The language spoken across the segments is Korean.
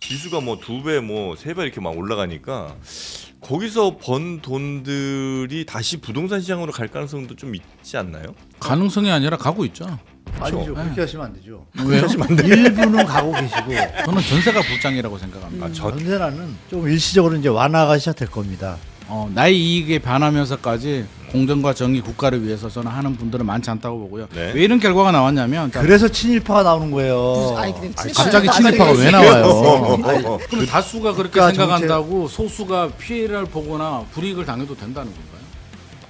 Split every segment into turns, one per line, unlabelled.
지수가 뭐 2배, 뭐 3배 이렇게 막 올라가니까 거기서 번 돈들이 다시 부동산 시장으로 갈 가능성도 좀 있지 않나요?
가능성이 아니라 가고 있죠.
아니죠.
네.
그렇게 하시면 안 되죠.
왜요?
일부는 가고 계시고
저는 전세가 불장이라고 생각합니다.
전세난은 좀 일시적으로 이제 완화가 시작될 겁니다.
나의 이익에 반하면서까지 공정과 정의 국가를 위해서 저는 하는 분들은 많지 않다고 보고요.
네.
왜 이런 결과가 나왔냐면
그래서 친일파가 나오는 거예요.
갑자기 친일파가 왜 나와요?
그
그럼 다수가 그렇게
그러니까
생각한다고 소수가 피해를 보거나 불이익을 당해도 된다는 건가요?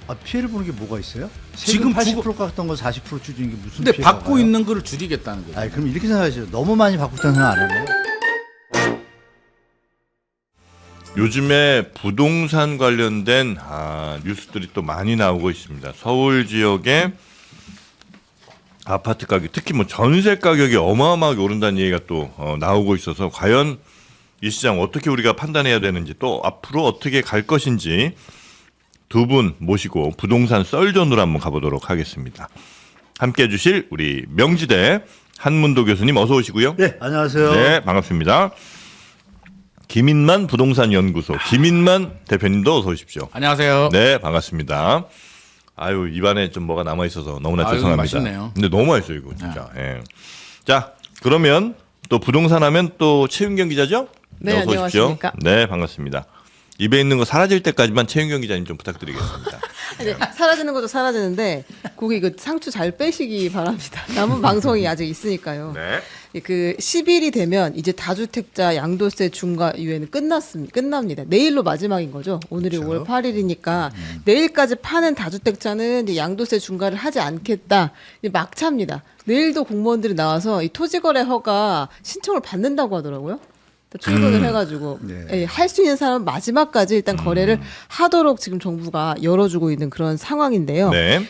아, 피해를 보는 게 뭐가 있어요?
지금
지금 80% 깎던 거 40% 줄이는 게 무슨
근데
피해가
받고
가요?
있는 거를 줄이겠다는 거죠.
아니, 그럼 이렇게 생각하시죠. 너무 많이 받고 있다는 생각 안 해요.
요즘에 부동산 관련된 뉴스들이 또 많이 나오고 있습니다. 서울 지역의 아파트 가격, 특히 뭐 전세 가격이 어마어마하게 오른다는 얘기가 또 나오고 있어서 과연 이 시장 어떻게 우리가 판단해야 되는지 또 앞으로 어떻게 갈 것인지 두 분 모시고 부동산 썰전으로 한번 가보도록 하겠습니다. 함께해 주실 우리 명지대 한문도 교수님 어서 오시고요.
네, 안녕하세요.
네, 반갑습니다. 김인만 부동산 연구소 김인만 대표님도 어서 오십시오.
안녕하세요.
네, 반갑습니다. 아유, 입안에 좀 뭐가 남아 있어서 너무나
아유,
죄송합니다.
맛있네요.
근데 너무 맛있어요, 이거 진짜. 예. 자, 그러면 또 부동산 하면 또 최윤경 기자죠?
네,
어서 오십시오.
안녕하십니까.
네, 반갑습니다. 입에 있는 거 사라질 때까지만 최윤경 기자님 좀 부탁드리겠습니다.
아니, 사라지는 것도 사라지는데 거기 그 상추 잘 빼시기 바랍니다. 남은 방송이 아직 있으니까요.
네.
그 10일이 되면 이제 다주택자 양도세 중과 유예는 끝납니다. 내일로 마지막인 거죠. 오늘이
그렇죠.
5월 8일이니까 내일까지 파는 다주택자는 이제 양도세 중과를 하지 않겠다. 이제 막차입니다. 내일도 공무원들이 나와서 이 토지거래 허가 신청을 받는다고 하더라고요. 출근을 해가지고
네.
할 수 있는 사람은 마지막까지 일단 거래를 하도록 지금 정부가 열어주고 있는 그런 상황인데요.
네.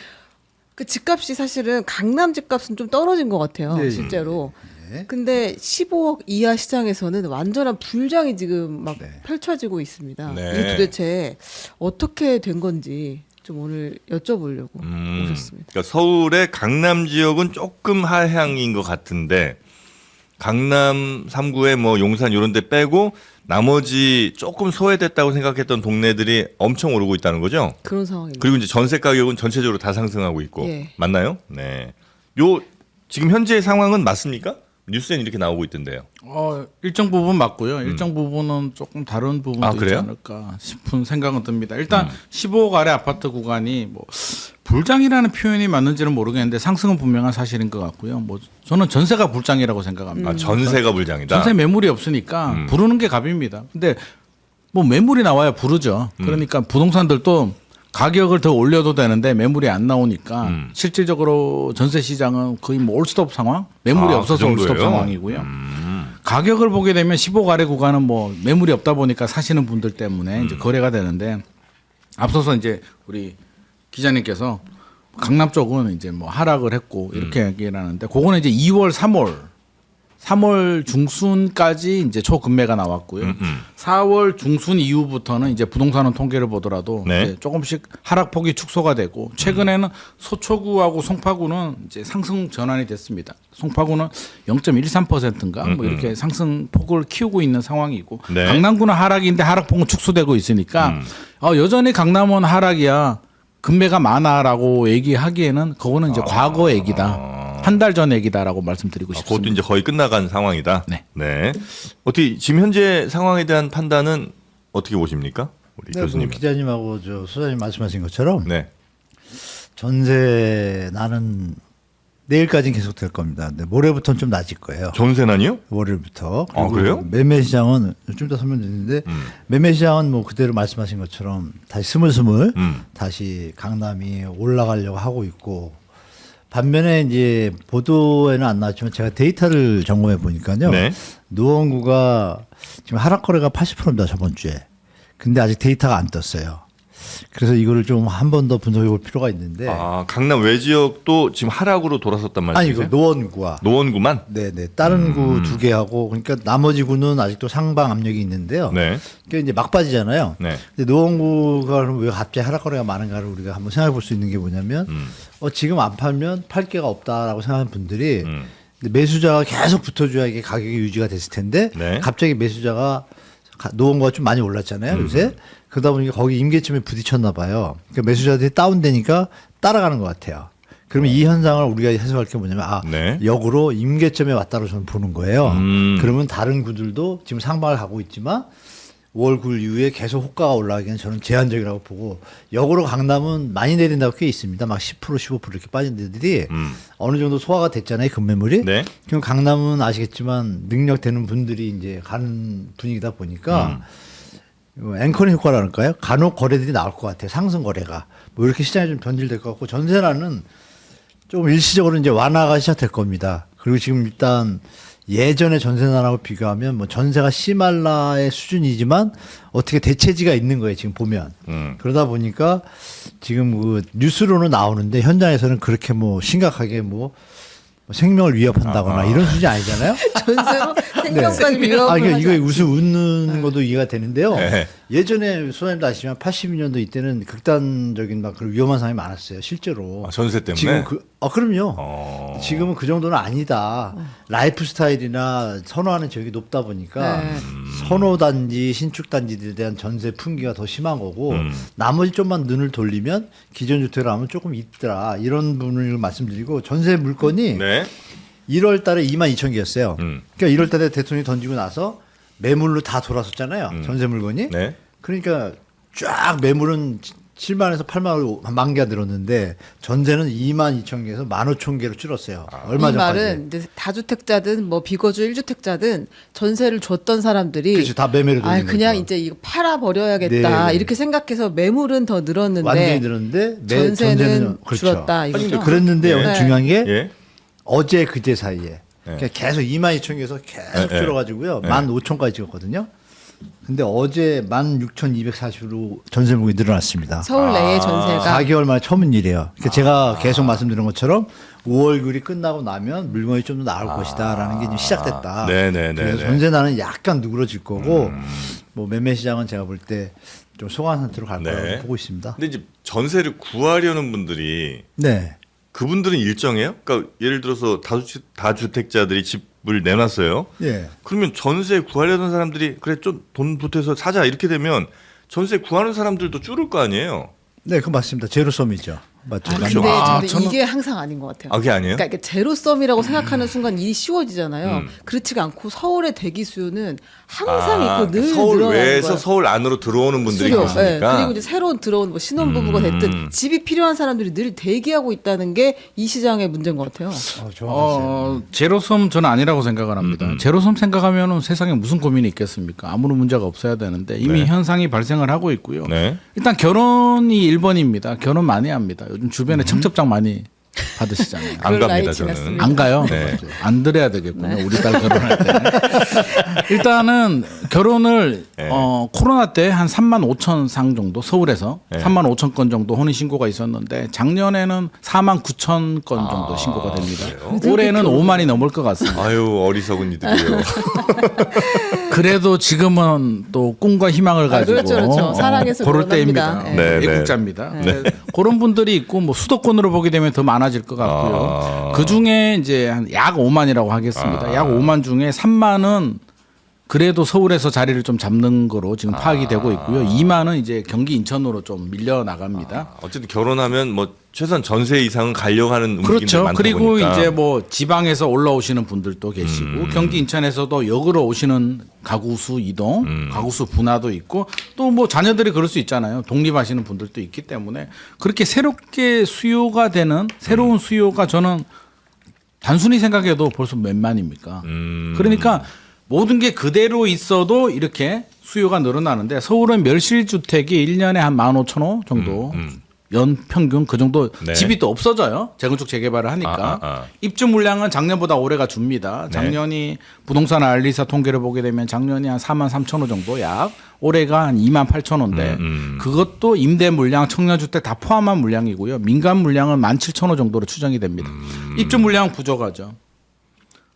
그 집값이 사실은 강남 집값은 좀 떨어진 것 같아요,
네.
실제로.
네.
근데 15억 이하 시장에서는 완전한 불장이 지금 막
네.
펼쳐지고 있습니다.
네.
이게 도대체 어떻게 된 건지 좀 오늘 여쭤보려고 오셨습니다.
그러니까 서울의 강남 지역은 조금 하향인 것 같은데 강남 3구에 뭐 용산 이런 데 빼고 나머지 조금 소외됐다고 생각했던 동네들이 엄청 오르고 있다는 거죠.
그런 상황입니다.
그리고 이제 전세 가격은 전체적으로 다 상승하고 있고
예.
맞나요? 네. 요 지금 현재 상황은 맞습니까? 뉴스엔 이렇게 나오고 있던데요.
일정 부분 맞고요. 일정 부분은 조금 다른 부분도
아,
있지
그래요?
않을까 싶은 생각은 듭니다. 일단 15억 아래 아파트 구간이 뭐 불장이라는 표현이 맞는지는 모르겠는데 상승은 분명한 사실인 것 같고요. 뭐 저는 전세가 불장이라고 생각합니다.
전세가 불장이다.
전세 매물이 없으니까 부르는 게 갑입니다. 근데 뭐 매물이 나와야 부르죠. 그러니까 부동산들도 가격을 더 올려도 되는데 매물이 안 나오니까 실질적으로 전세 시장은 거의 뭐 올스톱 상황, 매물이
그
없어서 올스톱
정도예요?
상황이고요. 가격을 보게 되면 15억 아래 구간은 뭐 매물이 없다 보니까 사시는 분들 때문에 이제 거래가 되는데 앞서서 이제 우리 기자님께서 강남 쪽은 이제 뭐 하락을 했고 이렇게 얘기를 하는데 그거는 이제 2월, 3월 중순까지 이제 초급매가 나왔고요. 4월 중순 이후부터는 이제 부동산원 통계를 보더라도
네.
이제 조금씩 하락폭이 축소가 되고 최근에는 소초구하고 송파구는 이제 상승 전환이 됐습니다. 송파구는 0.13%인가 뭐 이렇게 상승폭을 키우고 있는 상황이고
네.
강남구는 하락인데 하락폭은 축소되고 있으니까 여전히 강남은 하락이야. 금매가 많아라고 얘기하기에는 그거는 이제 과거 얘기다. 한 달 전 얘기다라고 말씀드리고
그것도
싶습니다.
이제 거의 끝나간 상황이다.
네.
어떻게 지금 현재 상황에 대한 판단은 어떻게 보십니까, 우리
네, 뭐
교수님?
기자님하고 저 소장님 말씀하신 것처럼
네.
전세 나는 내일까지는 계속 될 겁니다. 근데 모레부터는 좀 낮을 거예요.
전세난이요?
월요일부터.
아, 그래요?
매매 시장은 좀 더 설명드리는데 매매 시장은 뭐 그대로 말씀하신 것처럼 다시 스물스물 다시 강남이 올라가려고 하고 있고 반면에 이제 보도에는 안 나왔지만 제가 데이터를 점검해 보니까요.
네.
노원구가 지금 하락 거래가 80%입니다. 저번 주에. 근데 아직 데이터가 안 떴어요. 그래서 이거를 좀 한 번 더 분석해 볼 필요가 있는데
강남 외 지역도 지금 하락으로 돌아섰단
아니
말씀이세요?
그 노원구가
노원구만?
네네 다른 구 두 개하고 그러니까 나머지 구는 아직도 상방 압력이 있는데요.
네.
그게 이제 막바지잖아요.
네.
근데 노원구가 그럼 왜 갑자기 하락 거래가 많은가를 우리가 한번 생각해 볼 수 있는 게 뭐냐면 지금 안 팔면 팔 게가 없다라고 생각하는 분들이 근데 매수자가 계속 붙어줘야 이게 가격이 유지가 됐을 텐데
네.
갑자기 매수자가 노원가가 좀 많이 올랐잖아요 요새. 그러다 보니까 거기 임계점에 부딪혔나 봐요. 그러니까 매수자들이 다운되니까 따라가는 것 같아요. 그러면 이 현상을 우리가 해석할 게 뭐냐면
네.
역으로 임계점에 왔다고 저는 보는 거예요.
음.
그러면 다른 구들도 지금 상방을 가고 있지만 5월 9일 이후에 계속 호가가 올라가기는 저는 제한적이라고 보고 역으로 강남은 많이 내린다고 꽤 있습니다. 막 10% 15% 이렇게 빠진 데들이 어느 정도 소화가 됐잖아요. 급매물이.
네.
그럼 강남은 아시겠지만 능력 되는 분들이 이제 가는 분위기다 보니까 앵커링 효과랄까요? 간혹 거래들이 나올 것 같아요. 상승 거래가. 뭐 이렇게 시장이 좀 변질될 것 같고 전세라는 조금 일시적으로 이제 완화가 시작될 겁니다. 그리고 지금 일단 예전의 전세난하고 비교하면 뭐 전세가 시말라의 수준이지만 어떻게 대체지가 있는 거예요. 지금 보면. 그러다 보니까 지금 그 뉴스로는 나오는데 현장에서는 그렇게 뭐 심각하게 뭐 생명을 위협한다거나 이런 수준이 아니잖아요.
전세로 생명까지
네.
위협을
그러니까
하지
이거 웃는 것도 이해가 되는데요.
네.
예전에 소장님도 아시지만 82년도 이때는 극단적인 막 그런 위험한 상황이 많았어요. 실제로.
아, 전세 때문에.
지금 그럼요.
어.
지금은 그 정도는 아니다. 라이프 스타일이나 선호하는 지역이 높다 보니까
네.
선호 단지, 신축 단지들에 대한 전세 풍기가 더 심한 거고 나머지 좀만 눈을 돌리면 기존 주택을 하면 조금 있더라. 이런 분을 말씀드리고 전세 물건이
네.
1월 달에 22,000개였어요.
음.
그러니까 1월 달에 대통령이 던지고 나서 매물로 다 돌아섰잖아요. 전세 물건이.
네.
그러니까 쫙 매물은 7만에서 8만 개가 늘었는데 전세는 22,000개에서 15,000개로 줄었어요. 얼마
이
전까지.
말은 이제 다주택자든 뭐 비거주 1주택자든 전세를 줬던 사람들이
그렇죠. 다 매매로 돌린
그냥
거죠.
이제 이거 팔아 버려야겠다
네.
이렇게 생각해서 매물은 더 늘었는데
완전히 늘었는데
전세는
그렇죠.
줄었다 이거죠.
그랬는데
네.
여기 중요한 게
예.
어제 그제 사이에
네.
그러니까 계속 22,000개에서 계속
네.
줄어가지고요.
네.
15,000까지 찍었거든요. 근데 어제 16,240으로 전세 물건이 늘어났습니다.
서울 내의 전세가
4개월 만에 처음 일이에요. 그러니까 제가 계속 말씀드린 것처럼 5월 9일이 끝나고 나면 물건이 좀 더 나올 것이다라는 게 지금 시작됐다.
네네네네.
그래서 전세난은 약간 누그러질 거고 뭐 매매 시장은 제가 볼 때 좀 소강 상태로 갈 거라고
네.
보고 있습니다.
근데 이제 전세를 구하려는 분들이
네.
그분들은 일정해요? 그러니까 예를 들어서 다주택자들이 집을 내놨어요.
예.
그러면 전세 구하려는 사람들이 그래 좀 돈 보태서 사자 이렇게 되면 전세 구하는 사람들도 줄을 거 아니에요.
네, 그 맞습니다. 제로섬이죠. 맞죠.
그렇죠.
근데
아,
저는 이게 항상 아닌 것 같아요.
아, 그게 아니에요?
그러니까 이게 제로섬이라고 생각하는 순간 일이 쉬워지잖아요. 그렇지가 않고 서울의 대기 수요는 항상 있고 늘
서울
늘어나는
외에서
거예요.
서울 안으로 들어오는 분들이
수요.
계시니까.
그리고 이제 새로운 들어온 뭐 신혼부부가 됐든 집이 필요한 사람들이 늘 대기하고 있다는 게 이 시장의 문제인 것 같아요.
정확하세요.
제로섬 저는 아니라고 생각을 합니다. 제로섬 생각하면은 세상에 무슨 고민이 있겠습니까? 아무런 문제가 없어야 되는데 이미
네.
현상이 발생을 하고 있고요.
네.
일단 결혼이 1번입니다. 결혼 많이 합니다. 요즘 주변에 청첩장 많이 받으시잖아요.
안
그럴
갑니다
나이
저는.
지났습니다.
안 가요?
네.
안 드려야 되겠군요. 우리 딸 결혼할 때. 일단은 결혼을
네.
코로나 때 한 3만 5천 상 정도 서울에서
네.
3만 5천 건 정도 혼인 신고가 있었는데 작년에는 4만 9천 건 정도 신고가 됩니다. 올해는 5만이 넘을 것 같습니다.
아유 어리석은 이들이요.
그래도 지금은 또 꿈과 희망을 가지고
그렇죠, 그렇죠. 사랑해서
고를
결혼합니다.
때입니다.
네, 네.
애국자입니다. 그런 분들이 있고 뭐 수도권으로 보게 되면 더 많아질 것 같고요. 그 중에 이제 한 약 5만이라고 하겠습니다. 약 5만 중에 3만은 그래도 서울에서 자리를 좀 잡는 거로 지금 파악이 되고 있고요. 2만은 이제 경기 인천으로 좀 밀려 나갑니다.
어쨌든 결혼하면 뭐 최소한 전세 이상은 가려고 하는 움직임이
그렇죠.
많다
그리고
보니까.
이제 뭐 지방에서 올라오시는 분들도 계시고 경기 인천에서도 역으로 오시는 가구수 이동, 가구수 분화도 있고 또 뭐 자녀들이 그럴 수 있잖아요. 독립하시는 분들도 있기 때문에 그렇게 새롭게 수요가 되는 새로운 수요가 저는 단순히 생각해도 벌써 몇만입니까? 그러니까 모든 게 그대로 있어도 이렇게 수요가 늘어나는데 서울은 멸실주택이 1년에 한 15,000호 정도 연 평균 그 정도
네.
집이 또 없어져요. 재건축 재개발을 하니까. 입주 물량은 작년보다 올해가 줍니다. 작년이 부동산 알리사 통계를 보게 되면 작년이 한 4만 3천 호 정도 약 올해가 한 2만 8천 호인데 그것도 임대 물량 청년주택 다 포함한 물량이고요. 민간 물량은 1만 7천 호 정도로 추정이 됩니다. 입주 물량은 부족하죠.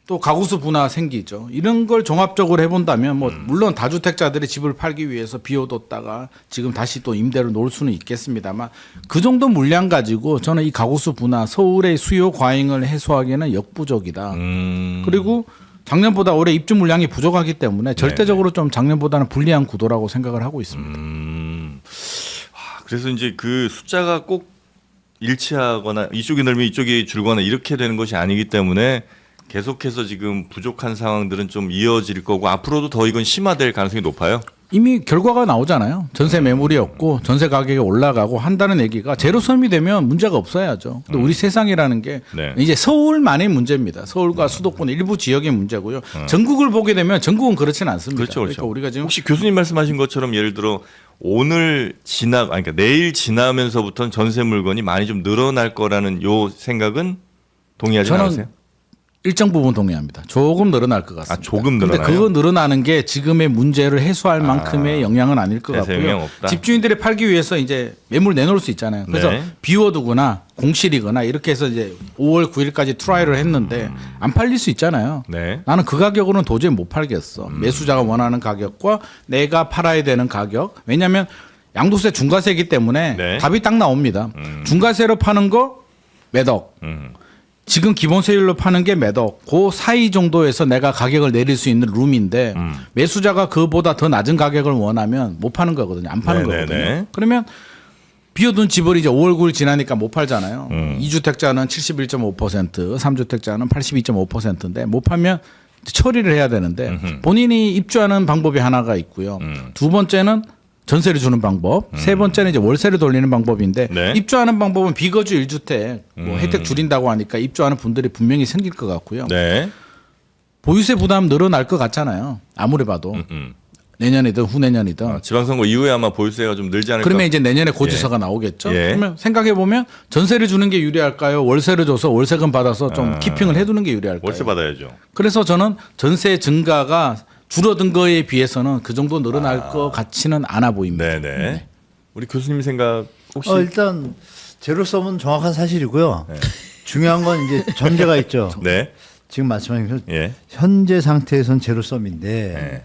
또 가구수 분화 생기죠. 이런 걸 종합적으로 해본다면 뭐 물론 다주택자들이 집을 팔기 위해서 비워뒀다가 지금 다시 또 임대로 놓을 수는 있겠습니다만 그 정도 물량 가지고 저는 이 가구수 분화 서울의 수요 과잉을 해소하기에는 역부족이다. 그리고 작년보다 올해 입주 물량이 부족하기 때문에 절대적으로 좀 작년보다는 불리한 구도라고 생각을 하고 있습니다.
그래서 이제 그 숫자가 꼭 일치하거나 이쪽이 늘면 이쪽이 줄거나 이렇게 되는 것이 아니기 때문에 계속해서 지금 부족한 상황들은 좀 이어질 거고 앞으로도 더 이건 심화될 가능성이 높아요.
이미 결과가 나오잖아요. 전세 매물이 없고 전세 가격이 올라가고 한다는 얘기가 제로섬이 되면 문제가 없어야죠. 근데 우리 세상이라는 게
네.
이제 서울만의 문제입니다. 서울과 수도권 일부 지역의 문제고요. 전국을 보게 되면 전국은 그렇지는 않습니다.
그렇죠, 그렇죠.
그러니까 우리가 지금
혹시 교수님 말씀하신 것처럼 예를 들어 오늘 그러니까 내일 지나면서부터는 전세 물건이 많이 좀 늘어날 거라는 요 생각은 동의하지
저는
않으세요?
일정 부분 동의합니다. 조금 늘어날 것 같습니다.
조금
근데
늘어나요?
그거 늘어나는 게 지금의 문제를 해소할 만큼의 영향은 아닐 것
대세 영향
같고요.
없다.
집주인들이 팔기 위해서 이제 매물 내놓을 수 있잖아요. 그래서
네.
비워두거나 공실이거나 이렇게 해서 이제 5월 9일까지 트라이를 했는데 안 팔릴 수 있잖아요.
네.
나는 그 가격으로는 도저히 못 팔겠어. 매수자가 원하는 가격과 내가 팔아야 되는 가격. 왜냐하면 양도세 중과세이기 때문에
네.
답이 딱 나옵니다. 중과세로 파는 거 매덕. 지금 기본세율로 파는 게 매덕. 그 사이 정도에서 내가 가격을 내릴 수 있는 룸인데 매수자가 그보다 더 낮은 가격을 원하면 못 파는 거거든요. 안 파는
네네네.
거거든요. 그러면 비워둔 집을 이제 5월 9일 지나니까 못 팔잖아요. 2주택자는 71.5%, 3주택자는 82.5%인데 못 팔면 처리를 해야 되는데 본인이 입주하는 방법이 하나가 있고요. 두 번째는 전세를 주는 방법, 세 번째는 이제 월세를 돌리는 방법인데
네.
입주하는 방법은 비거주 1주택 뭐 혜택 줄인다고 하니까 입주하는 분들이 분명히 생길 것 같고요.
네.
보유세 부담 늘어날 것 같잖아요. 아무리 봐도 내년이든 후내년이든.
지방선거 이후에 아마 보유세가 좀 늘지 않을까.
그러면 이제 내년에 고지서가 나오겠죠.
예.
그러면 생각해 보면 전세를 주는 게 유리할까요? 월세를 줘서 월세금 받아서 좀 키핑을 해두는 게 유리할까요?
월세 받아야죠.
그래서 저는 전세 증가가 줄어든 거에 비해서는 그 정도 늘어날 것 같지는 않아 보입니다.
네네. 우리 교수님 생각 혹시
일단 제로섬은 정확한 사실이고요. 중요한 건 이제 전제가 있죠.
네.
지금 말씀하신 것처럼
예.
현재 상태에선 제로섬인데
예.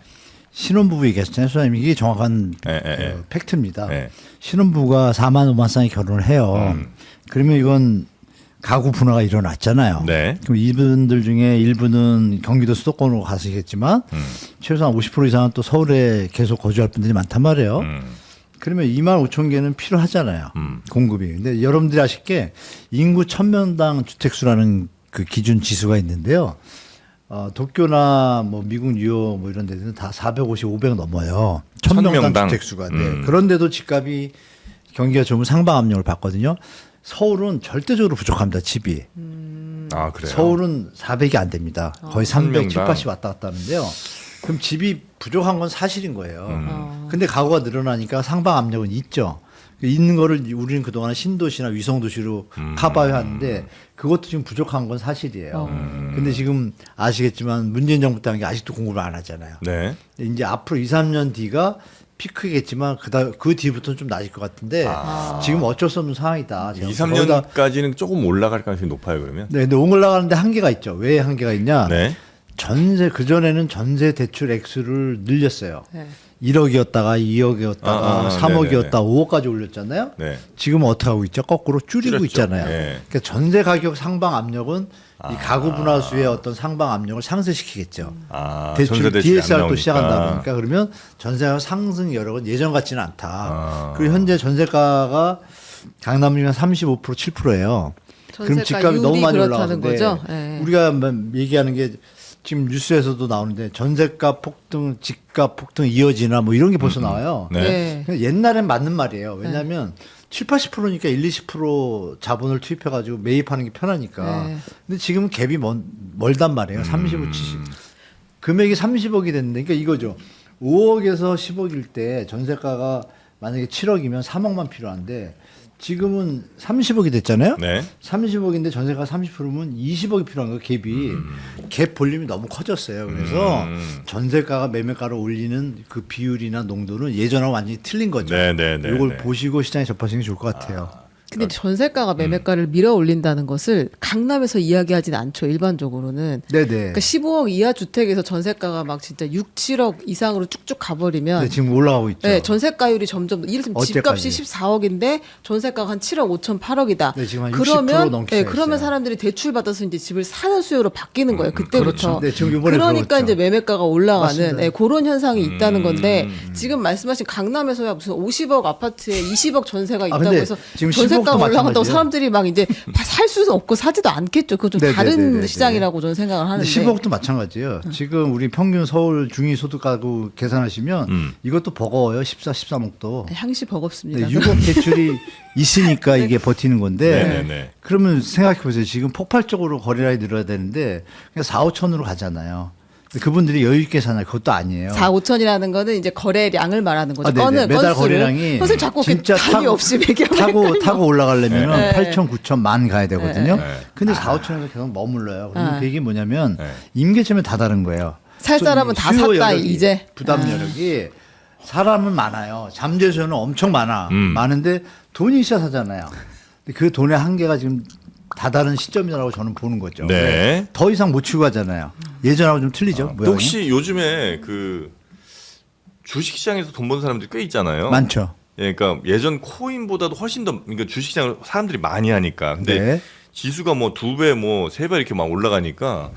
신혼부부 얘기하셨잖아요. 소장님 이게 정확한
예.
팩트입니다.
예.
신혼부부가 4만 5만 쌍이 결혼을 해요. 그러면 이건 가구 분화가 일어났잖아요.
네.
그럼 이분들 중에 일부는 경기도 수도권으로 가시겠지만 최소한 50% 이상은 또 서울에 계속 거주할 분들이 많단 말이에요. 그러면 2만 5천 개는 필요하잖아요. 공급이. 근데 여러분들이 아실 게 인구 1000명당 주택수라는 그 기준 지수가 있는데요. 도쿄나 뭐 미국 뉴욕 뭐 이런 데는 다 450, 500 넘어요. 1000명당 주택수가. 네. 그런데도 집값이 경기가 좋으면 상방 압력을 받거든요. 서울은 절대적으로 부족합니다. 집이.
아 그래요.
서울은 400이 안 됩니다. 거의 300, 7,
1000명당.
80 왔다 갔다 하는데요. 그럼 집이 부족한 건 사실인 거예요. 근데 가구가 늘어나니까 상방 압력은 있죠. 있는 거를 우리는 그동안 신도시나 위성도시로 커버해왔는데 그것도 지금 부족한 건 사실이에요. 근데 지금 아시겠지만 문재인 정부 때 한 게 아직도 공급을 안 하잖아요.
네.
이제 앞으로 2, 3년 뒤가 피크겠지만 그 뒤부터는 좀 낮을 것 같은데 지금 어쩔 수 없는 상황이다.
2, 3년까지는 조금 올라갈 가능성이 높아요 그러면.
네, 근데 올라가는데 한계가 있죠. 왜 한계가 있냐?
네.
전세 그전에는 전세 대출 액수를 늘렸어요.
네.
1억이었다가 2억이었다가 3억이었다
네네네.
5억까지 올렸잖아요.
네.
지금은 어떻게 하고 있죠? 거꾸로 줄이고
줄였죠.
있잖아요.
네.
그러니까 전세 가격 상방 압력은 이 가구 분화수의 어떤 상방 압력을 상쇄시키겠죠.
전세 대출이 안
DSR도
나오니까.
시작한다 그러니까 그러면 전세가 상승 여력은 예전 같지는 않다. 그리고 현재 전세가가 강남 중에 35% 7%예요. 그럼
전세가
집값이 너무
유리
많이
그렇다는
올라가는데
거죠? 네.
우리가 얘기하는 게 지금 뉴스에서도 나오는데 전세값 폭등, 집값 폭등 이어지나 뭐 이런 게 벌써 나와요.
네.
네.
옛날엔 맞는 말이에요. 왜냐하면 7, 80%니까 1, 20% 자본을 투입해가지고 매입하는 게 편하니까.
네.
근데 지금 갭이 멀단 말이에요. 35, 70. 금액이 30억이 됐는데, 그러니까 이거죠. 5억에서 10억일 때 전세가가 만약에 7억이면 3억만 필요한데 지금은 30억이 됐잖아요.
네.
30억인데 전세가 30%면 20억이 필요한 거예요. 갭이. 갭 볼륨이 너무 커졌어요. 그래서 전세가가 매매가를 올리는 그 비율이나 농도는 예전하고 완전히 틀린 거죠.
네네네.
이걸 보시고 시장에 접하시는 게 좋을 것 같아요.
근데 전세가가 매매가를 밀어 올린다는 것을 강남에서 이야기하진 않죠. 일반적으로는.
네네.
그러니까 15억 이하 주택에서 전세가가 막 진짜 6, 7억 이상으로 쭉쭉 가버리면
네, 지금 올라가고 있죠.
네, 전세가율이 점점 이를테면 집값이
어때까지?
14억인데 전세가가 한 7억 5천 8억이다.
네, 지금 한 60%
그러면
넘게
그러면
있어요.
사람들이 대출 받아서 이제 집을 사는 수요로 바뀌는 거예요. 그때부터.
그렇죠. 네, 지금 이번에
그러니까
그렇죠.
이제 매매가가 올라가는
맞습니다.
네, 그런 현상이 있다는 건데 지금 말씀하신 강남에서야 무슨 50억 아파트에 20억 전세가 있다고
근데
해서
지금
전세가가
15억 도
올라간다고
마찬가지예요.
사람들이 막 이제 살 수는 없고 사지도 않겠죠. 그건 좀
네,
다른
네, 네, 네.
시장이라고 저는 생각을 하는데.
15억도 마찬가지예요. 지금 우리 평균 서울 중위소득 가구 계산하시면 이것도 버거워요. 14, 13억도.
향시 버겁습니다.
네, 6억 대출이 있으니까 이게 버티는 건데
네네네.
그러면 생각해 보세요. 지금 폭발적으로 거래량이 늘어야 되는데 그냥 4, 5천으로 가잖아요. 근데 그분들이 여유 있게 사나요? 그것도 아니에요.
4, 5천이라는 거는 이제 거래량을 말하는 거죠.
아, 네네. 매달
건수를.
거래량이
선생님 자꾸
진짜
단위 없이 매겨.
타고 올라가려면
네.
8천, 9천 만 가야 되거든요.
네.
근데 4, 5천에서 계속 머물러요. 그러면
아.
그 얘기 뭐냐면
네.
임계점에 다다른 거예요.
살 사람은 다
수요
샀다,
여력이,
이제.
부담
아.
여력이 사람은 많아요. 잠재수는 엄청 많아. 많은데 돈이 있어야 사잖아요. 근데 그 돈의 한계가 지금 다다른 시점이라고 저는 보는 거죠.
네.
더 이상 못 치고 가잖아요. 예전하고 좀 틀리죠.
또
모양이.
혹시 요즘에 그 주식시장에서 돈 버는 사람들이 꽤 있잖아요.
많죠.
예, 그러니까 예전 코인보다도 훨씬 더 그러니까 주식시장을 사람들이 많이 하니까. 근데
네.
지수가 뭐 2배, 뭐 3배 이렇게 막 올라가니까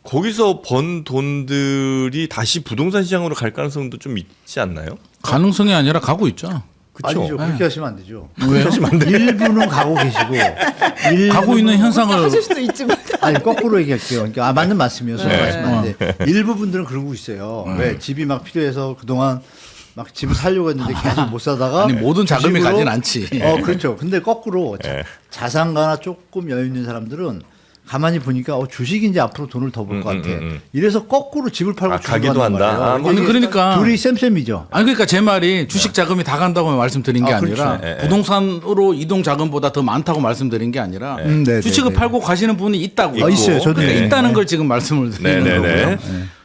거기서 번 돈들이 다시 부동산 시장으로 갈 가능성도 좀 있지 않나요?
가능성이 아니라 가고 있죠.
그렇죠.
아니죠. 그렇게 하시면 안 되죠.
왜요?
일부는 가고 계시고
가고 있는 현상을
하실 수도 있지만.
아니 거꾸로 얘기할게요. 그러니까 맞는 말씀이에요.
네.
말씀인데 일부 분들은 그러고 있어요. 왜 집이 막 필요해서 그동안 막 집을 살려고 했는데 계속 못 사다가
아니, 모든 자금이
주식으로-
가진 않지.
그렇죠. 근데 거꾸로
네.
자산가나 조금 여유 있는 사람들은 가만히 보니까 주식이 이제 앞으로 돈을 더 벌 것 같아. 이래서 거꾸로 집을 팔고
아,
주식을
가기도
하는
한다.
거예요.
아,
이게
아니, 그러니까.
둘이 쌤쌤이죠.
아니 그러니까 제 말이 주식 자금이 다 간다고 말씀드린 게
아, 그렇죠.
아니라
예, 예.
부동산으로 이동 자금보다 더 많다고 말씀드린 게 아니라
네,
주식을
네, 네.
팔고 가시는 분이 있다고요.
있어요. 저도
그러니까
네.
있다는 걸 지금 말씀을 드리는
네, 네,
거고요.
네.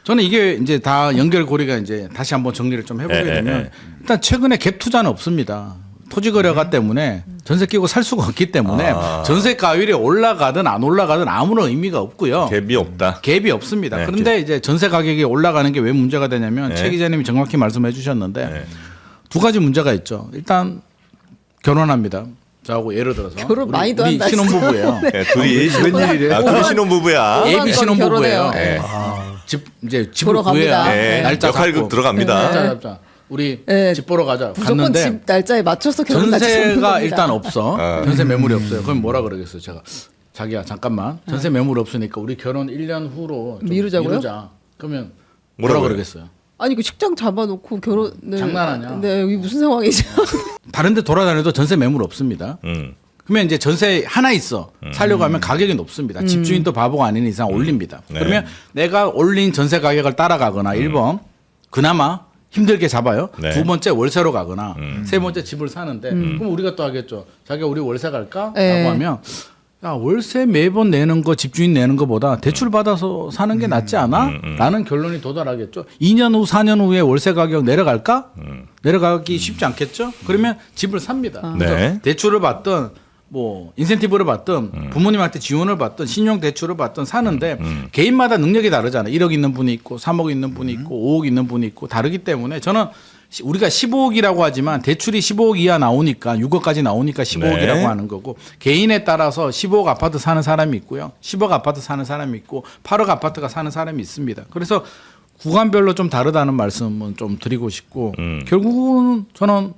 저는 이게 이제 다 연결고리가 이제 다시 한번 정리를 좀 해보게
네,
되면
네.
일단 최근에 갭 투자는 없습니다. 토지 거래가 때문에 전세 끼고 살 수가 없기 때문에
아.
전세 가율이 올라가든 안 올라가든 아무런 의미가 없고요.
갭이 없다.
갭이 없습니다.
네,
그런데 이제 전세 가격이 올라가는 게 왜 문제가 되냐면
네.
최 기자님이 정확히 말씀해 주셨는데
네.
두 가지 문제가 있죠. 일단 결혼합니다. 저하고 예를 들어서
결혼 많이도 한다
신혼부부예요.
네, 둘이
웬일이래요?
둘이 신혼부부야.
네.
예비 신혼부부예요.
네.
집 이제 집을
보러 갑니다.
구해야
네.
날짜
역할극
잡고
들어갑니다.
날짜 잡자. 우리
네.
집 보러 가자.
무조건
갔는데
집 날짜에 맞춰서 결혼 날짜 잡는
전세가
겁니다.
일단 없어.
아.
전세 매물이 없어요. 그럼 뭐라 그러겠어요? 제가 자기야 잠깐만. 전세 매물 없으니까 우리 결혼 1년 후로 좀
미루자고요?
미루자. 그러면 뭐라
뭐라고요?
그러겠어요?
아니 그 식장 잡아놓고 결혼을
장난하냐?
네 여기 무슨 상황이죠?
다른 데 돌아다녀도 전세 매물 없습니다. 그러면 이제 전세 하나 있어. 살려고 하면 가격이 높습니다. 집주인도 바보가 아닌 이상 올립니다.
네.
그러면 내가 올린 전세 가격을 따라가거나 1번 그나마 힘들게 잡아요.
네.
두 번째 월세로 가거나 세 번째 집을 사는데 그럼 우리가 또 하겠죠. 자기가 우리 월세 갈까?
네.
라고 하면 야 월세 매번 내는 거 집주인 내는 거보다 대출 받아서 사는 게 낫지 않아? 라는 결론이 도달하겠죠. 2년 후 4년 후에 월세 가격 내려갈까? 내려가기 쉽지 않겠죠. 그러면 집을 삽니다. 그래서
네.
대출을 받든 뭐 인센티브를 받든 부모님한테 지원을 받든 신용 대출을 받든 사는데 개인마다 능력이 다르잖아요. 1억 있는 분이 있고 3억 있는 분이 있고 5억 있는 분이 있고 다르기 때문에 저는 우리가 15억이라고 하지만 대출이 15억 이하 나오니까 6억까지 나오니까 15억이라고
네.
하는 거고 개인에 따라서 15억 아파트 사는 사람이 있고요. 10억 아파트 사는 사람이 있고 8억 아파트가 사는 사람이 있습니다. 그래서 구간별로 좀 다르다는 말씀은 좀 드리고 싶고 결국은 저는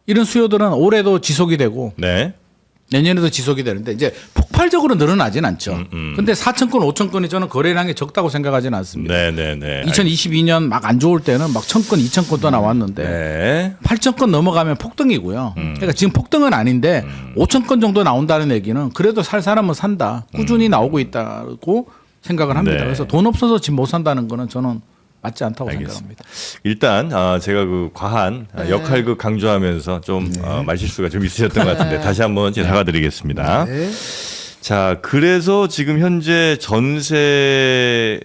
이런 수요들은 올해도 지속이 되고
네.
내년에도 지속이 되는데 이제 폭발적으로 늘어나진 않죠. 근데 4천 건, 5천 건이 저는 거래량이 적다고 생각하지는 않습니다.
네, 네, 네.
2022년 막 안 좋을 때는 막 1,000건, 2,000건도 나왔는데
네.
8,000건 넘어가면 폭등이고요. 그러니까 지금 폭등은 아닌데 5,000건 정도 나온다는 얘기는 그래도 살 사람은 산다. 꾸준히 나오고 있다고 생각을 합니다.
네.
그래서 돈 없어서 집 못 산다는 거는 저는 맞지 않다고 생각합니다.
일단 제가 그 과한 역할극 강조하면서 좀 말실수가 좀 있으셨던 것 같은데 다시 한번 제가 사과드리겠습니다.
네.
자, 그래서 지금 현재 전세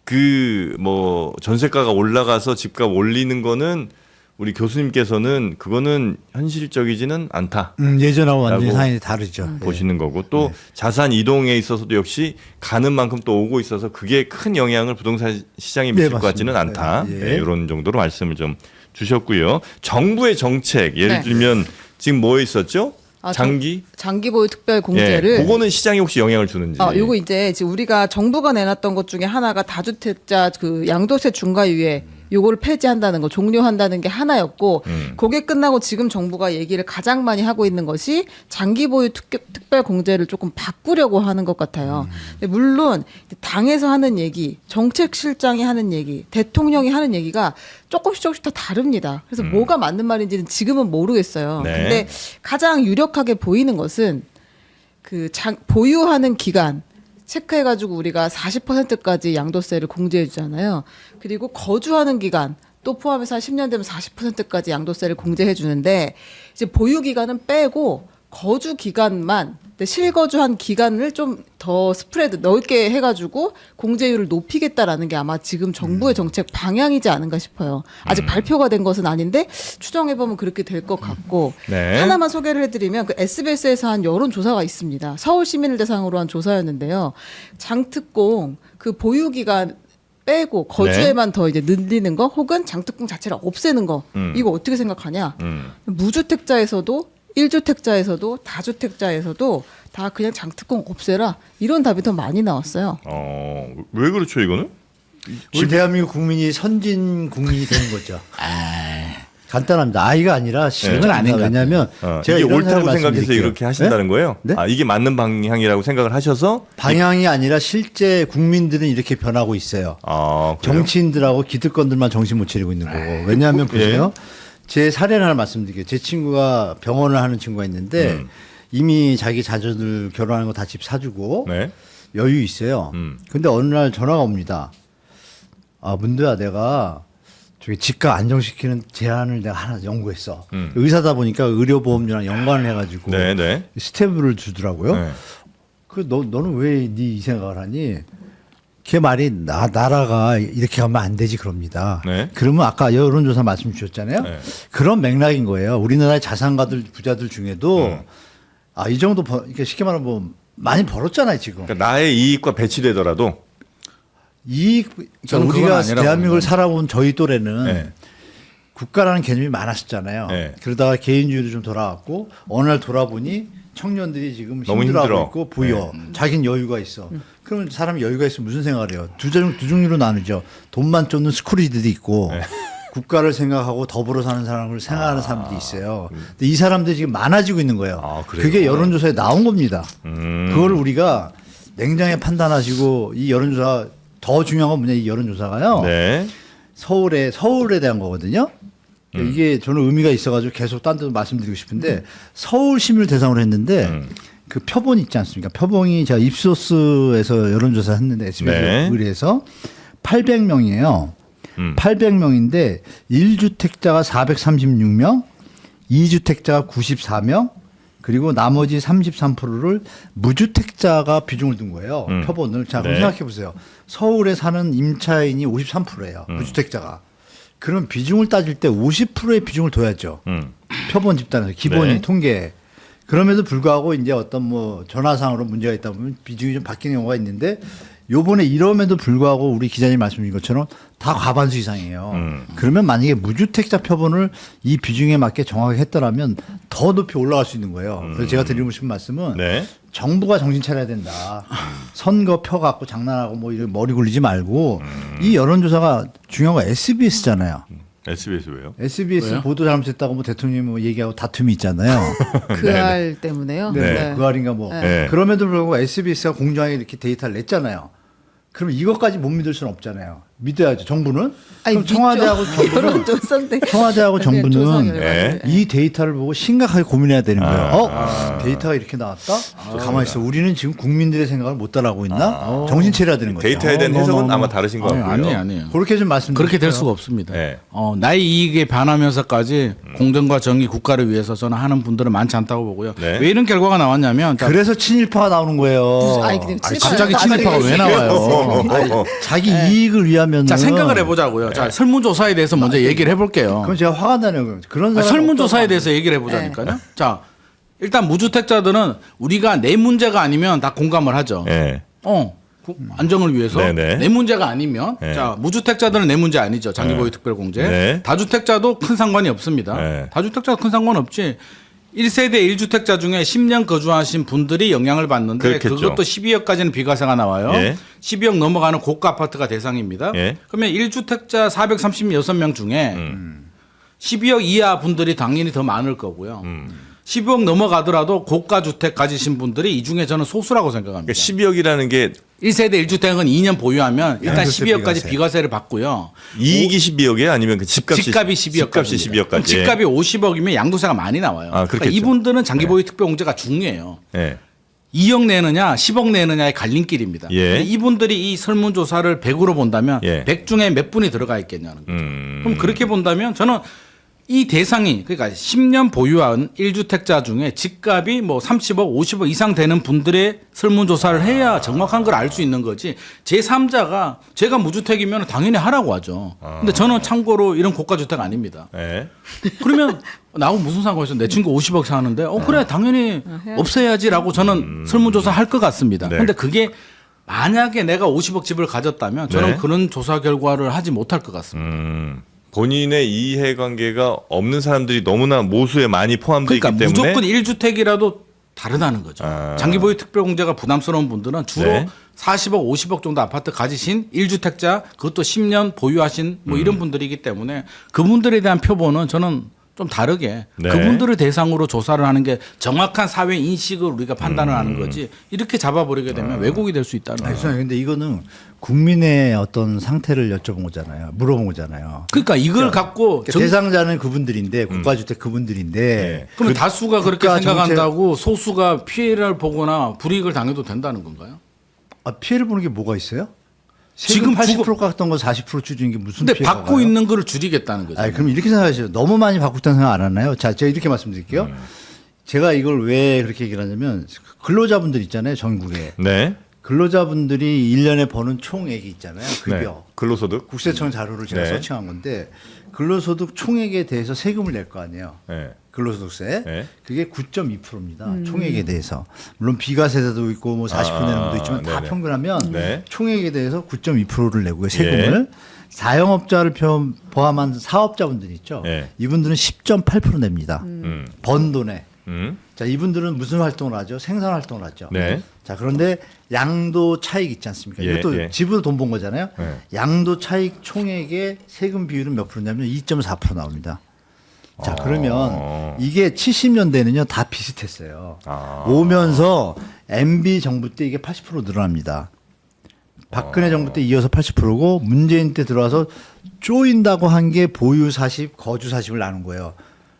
그 뭐 전세가가 올라가서 집값 올리는 거는 우리 교수님께서는 그거는 현실적이지는 않다.
예전하고 완전히
라고
상황이 다르죠.
보시는 거고 또 자산 이동에 있어서도 역시 가는 만큼 또 오고 있어서 그게 큰 영향을 부동산 시장에 미칠 것 같지는
맞습니다.
않다.
예.
네, 이런 정도로 말씀을 좀 주셨고요. 정부의 정책 예를
네.
들면 지금 뭐 있었죠?
아,
장기?
장기 보유 특별
예,
공제를
그거는 시장에 혹시 영향을 주는지.
요거 이제 지금 우리가 정부가 내놨던 것 중에 하나가 다주택자 그 양도세 중과유예 요거를 폐지한다는 거 종료한다는 게 하나였고 그게 끝나고 지금 정부가 얘기를 가장 많이 하고 있는 것이 장기 보유 특별 공제를 조금 바꾸려고 하는 것 같아요. 근데 물론 당에서 하는 얘기, 정책실장이 하는 얘기, 대통령이 하는 얘기가 조금씩 다 다릅니다. 그래서 뭐가 맞는 말인지는 지금은 모르겠어요.
네.
근데 가장 유력하게 보이는 것은 그 보유하는 기간 체크해가지고 우리가 40%까지 양도세를 공제해주잖아요. 그리고 거주하는 기간 또 포함해서 한 10년 되면 40%까지 양도세를 공제해주는데 이제 보유 기간은 빼고 거주 기간만 근데 실거주한 기간을 좀 더 스프레드 넓게 해가지고 공제율을 높이겠다라는 게 아마 지금 정부의 정책 방향이지 않은가 싶어요. 아직 발표가 된 것은 아닌데 추정해보면 그렇게 될 것 같고
네.
하나만 소개를 해드리면 그 SBS에서 한 여론조사가 있습니다. 서울 시민을 대상으로 한 조사였는데요. 장특공 그 보유 기간 빼고 거주에만 더 이제 늘리는 거 혹은 장특공 자체를 없애는 거 이거 어떻게 생각하냐? 무주택자에서도 1주택자에서도 다주택자에서도 다 그냥 장특공 없애라 이런 답이 더 많이 나왔어요.
왜 그렇죠 이거는?
우리 대한민국 국민이 선진 국민이 되는 거죠. 간단합니다. 아이가 아니라
그건 아닌 것
왜냐하면 제가
이게
이런
옳다고
사례를
생각해서
말씀드릴게요.
이렇게 하신다는 거예요?
네?
아, 이게 맞는 방향이라고 생각을 하셔서
방향이 아니라 실제 국민들은 이렇게 변하고 있어요.
그래요?
정치인들하고 기득권들만 정신 못 차리고 있는 거고. 왜냐하면 보세요. 제 사례를 하나 말씀드릴게요. 제 친구가 병원을 하는 친구가 있는데 이미 자기 자녀들 결혼하는 거 다 집 사주고
네.
여유 있어요. 근데 어느 날 전화가 옵니다. 아, 문도야, 내가 저기 집값 안정시키는 제안을 내가 하나 연구했어. 의사다 보니까 의료보험료랑 연관을 해가지고
네, 네.
스텝을 주더라고요.
네.
너는 왜 네 이 생각을 하니? 걔 말이 나라가 이렇게 가면 안 되지 그럽니다.
네.
그러면 아까 여론조사 말씀 주셨잖아요.
네.
그런 맥락인 거예요. 우리나라의 자산가들 부자들 중에도 이 정도 이렇게 쉽게 말하면 뭐 많이 벌었잖아요 지금.
그러니까 나의 이익과 배치되더라도
저는 그건
우리가
아니라고
대한민국을
봅니다.
살아온 저희 또래는
네.
국가라는 개념이 많았었잖아요.
네.
그러다가 개인주의로 좀 돌아왔고 어느 날 돌아보니 청년들이 지금
너무
힘들어하고
힘들어.
있고 보여. 자기는 여유가 있어. 그러면 사람이 여유가 있으면 무슨 생각을 해요? 두 종류로 나누죠. 돈만 쫓는 스크루지들이 있고 국가를 생각하고 더불어 사는 사람을 생각하는 사람들이 있어요. 근데 이 사람들이 지금 많아지고 있는 거예요.
그래요?
그게 여론조사에 나온 겁니다. 그걸 우리가 냉정히 판단하시고 이 여론조사 더 중요한 건 뭐냐 이 여론조사가요.
네.
서울에 대한 거거든요. 이게 저는 의미가 있어가지고 계속 딴 데도 말씀드리고 싶은데 서울 시민을 대상으로 했는데 그 표본 있지 않습니까? 표본이 제가 입소스에서 여론조사 했는데 SBS
네.
의뢰해서 800명이에요. 800명인데 1주택자가 436명, 2주택자가 94명, 그리고 나머지 33%를 무주택자가 비중을 둔 거예요. 표본을. 자, 그럼
네.
생각해 보세요. 서울에 사는 임차인이 53%예요. 무주택자가. 그럼 비중을 따질 때 50%의 비중을 둬야죠. 표본 집단에서 기본이
네.
통계. 그럼에도 불구하고 이제 어떤 뭐 전화상으로 문제가 있다 보면 비중이 좀 바뀌는 경우가 있는데 요번에 이럼에도 불구하고 우리 기자님 말씀하신 것처럼 다 과반수 이상이에요. 그러면 만약에 무주택자 표본을 이 비중에 맞게 정확하게 했더라면 더 높이 올라갈 수 있는 거예요. 그래서 제가 드리고 싶은 말씀은
네.
정부가 정신 차려야 된다. 선거 표 갖고 장난하고 뭐 이런 머리 굴리지 말고 이 여론조사가 중요한 건 SBS잖아요.
SBS 왜요?
SBS
왜요?
보도 잘못했다고 뭐 대통령이 뭐 얘기하고 다툼이 있잖아요.
그 알 때문에요.
네. 그 말인가 뭐.
네.
그럼에도 불구하고 SBS가 공정하게 이렇게 데이터를 냈잖아요. 그럼 이것까지 못 믿을 수는 없잖아요. 믿어야죠. 정부는. 그럼 청와대하고 정부는
여론조사인데.
청와대하고 정부는
조사결과를.
네.
이 데이터를 보고 심각하게 고민해야 되는 거예요. 데이터가 이렇게 나왔다? 가만히 있어. 우리는 지금 국민들의 생각을 못 따라하고 있나? 정신 차려야 되는 거죠.
데이터에 대한 해석은 아마 다르신 것 같고요.
아니에요.
그렇게 좀 말씀드릴게요.
그렇게 될 수가 없습니다.
네.
나의 이익에 반하면서까지 공정과 정의, 국가를 위해서 저는 하는 분들은 많지 않다고 보고요.
네.
왜 이런 결과가 나왔냐면 자,
그래서 친일파가 나오는 거예요.
아니, 근데
갑자기 친일파가 왜 나와요?
아니, 자기 이익을 위하면 된다면
자 생각을 해보자고요. 자 설문조사에 대해서 먼저 얘기를 해볼게요.
그건 제가 화가 나는 거예요. 그런 사람
설문조사에
없다고
대해서 얘기를 해보자니까요. 자 일단 무주택자들은 우리가 내 문제가 아니면 다 공감을 하죠.
예.
안정을 위해서
네네.
내 문제가 아니면
네.
자 무주택자들은 내 문제 아니죠. 장기보유 특별공제.
네.
다주택자도 큰 상관이 없습니다.
네.
다주택자도 큰 상관 없지. 1세대 1주택자 중에 10년 거주하신 분들이 영향을 받는데
그렇겠죠.
그것도 12억까지는 비과세가 나와요.
예.
12억 넘어가는 고가 아파트가 대상입니다.
예.
그러면 1주택자 436명 중에 12억 이하 분들이 당연히 더 많을 거고요. 12억 넘어가더라도 고가 주택 가지신 분들이 이 중에 저는 소수라고 생각합니다.
그러니까 12억이라는 게
1세대 1주택은 2년 보유하면 일단
양도세
12억까지
비과세.
비과세를 받고요.
이익이 12억이에요? 아니면 그 집값이
집값이 12억까지.
집값이 12억까지.
집값이 50억이면 양도세가 많이 나와요.
아,
그러니까
그렇겠죠.
이분들은 장기보유 특별공제가 중요해요.
예.
2억 내느냐 10억 내느냐의 갈림길입니다.
예.
근데 이분들이 이 설문조사를 100으로 본다면
예.
100 중에 몇 분이 들어가 있겠냐는 거죠.
음.
그럼 그렇게 본다면 저는 이 대상이 그러니까 10년 보유한 1주택자 중에 집값이 뭐 30억, 50억 이상 되는 분들의 설문조사를 해야 정확한 걸 알 수 있는 거지. 제3자가 제가 무주택이면 당연히 하라고 하죠. 근데 저는 참고로 이런 고가주택 아닙니다.
예.
그러면 나하고 무슨 상관이 있어? 내 친구 50억 사는데 그래 당연히 없애야지라고 저는 설문조사 할 것 같습니다.
네.
근데 그게 만약에 내가 50억 집을 가졌다면 저는
네.
그런 조사 결과를 하지 못할 것 같습니다.
본인의 이해관계가 없는 사람들이 너무나 모수에 많이 포함되어
그러니까
있기 때문에
무조건 1주택이라도 다르다는 거죠.
아.
장기보유 특별공제가 부담스러운 분들은 주로
네.
40억, 50억 정도 아파트 가지신 1주택자 그것도 10년 보유하신 뭐 이런 분들이기 때문에 그분들에 대한 표본은 저는 좀 다르게
네.
그분들을 대상으로 조사를 하는 게 정확한 사회 인식을 우리가 판단을 하는 거지 이렇게 잡아버리게 되면 왜곡이 될 수 있다는
아니,
거죠.
죄송해요. 근데 이거는 국민의 어떤 상태를 여쭤본 거잖아요. 물어본 거잖아요.
그러니까 이걸 갖고
그러니까 대상자는 그분들인데 국가주택 그분들인데
네.
그러면 다수가 그렇게
국가
생각한다고 소수가 피해를 보거나 불이익을 당해도 된다는 건가요?
피해를 보는 게 뭐가 있어요?
지금
지금 80%
주거-
깎던 거 40% 줄이는 게 무슨
근데
피해가
받고
가요?
있는 거를 줄이겠다는 거죠.
아니, 그럼 이렇게 생각하시죠. 너무 많이 받고 있다는 생각 안 하나요? 자, 제가 이렇게 말씀드릴게요. 제가 이걸 왜 그렇게 얘기를 하냐면 근로자분들 있잖아요. 전국에.
네.
근로자분들이 1년에 버는 총액이 있잖아요. 급여.
네. 근로소득.
국세청 자료를 제가
네.
서칭한 건데 근로소득 총액에 대해서 세금을 낼 거 아니에요.
네.
근로소득세.
네.
그게 9.2%입니다. 총액에 대해서. 물론 비과세도 있고 뭐 40% 내는 분도 있지만 다
네네.
평균하면
네.
총액에 대해서 9.2%를 내고요. 세금을. 자영업자를 포함한 사업자분들 있죠.
예.
이분들은 10.8% 냅니다. 번 돈에. 자, 이분들은 무슨 활동을 하죠? 생산 활동을 하죠.
네.
자, 그런데 양도 차익 있지 않습니까?
예,
이것도
예.
집으로 돈 번 거잖아요.
예.
양도 차익 총액의 세금 비율은 몇 프로냐면 2.4% 나옵니다. 자, 그러면 이게 70년대는요, 다 비슷했어요. 오면서 MB 정부 때 이게 80% 늘어납니다. 박근혜 정부 때 이어서 80%고 문재인 때 들어와서 쪼인다고 한 게 보유 40, 거주 40을 나눈 거예요.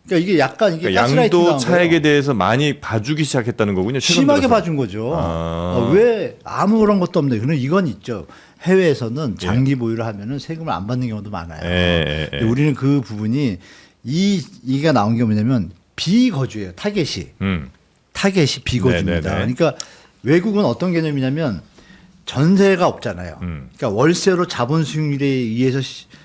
그러니까 이게 약간 이게
그러니까
가스라이팅
양도
나온
차액에
거예요.
대해서 많이 봐주기 시작했다는 거군요. 최근
심하게
들어서.
봐준 거죠.
아.
왜 아무런 것도 없네. 그럼 이건 있죠. 해외에서는 장기 보유를 하면은 세금을 안 받는 경우도 많아요.
예.
근데 우리는 그 부분이 이가 나온 게 뭐냐면 비거주예요. 타겟이 비거주입니다.
네네네.
그러니까 외국은 어떤 개념이냐면 전세가 없잖아요. 그러니까 월세로 자본 수익률에 의해서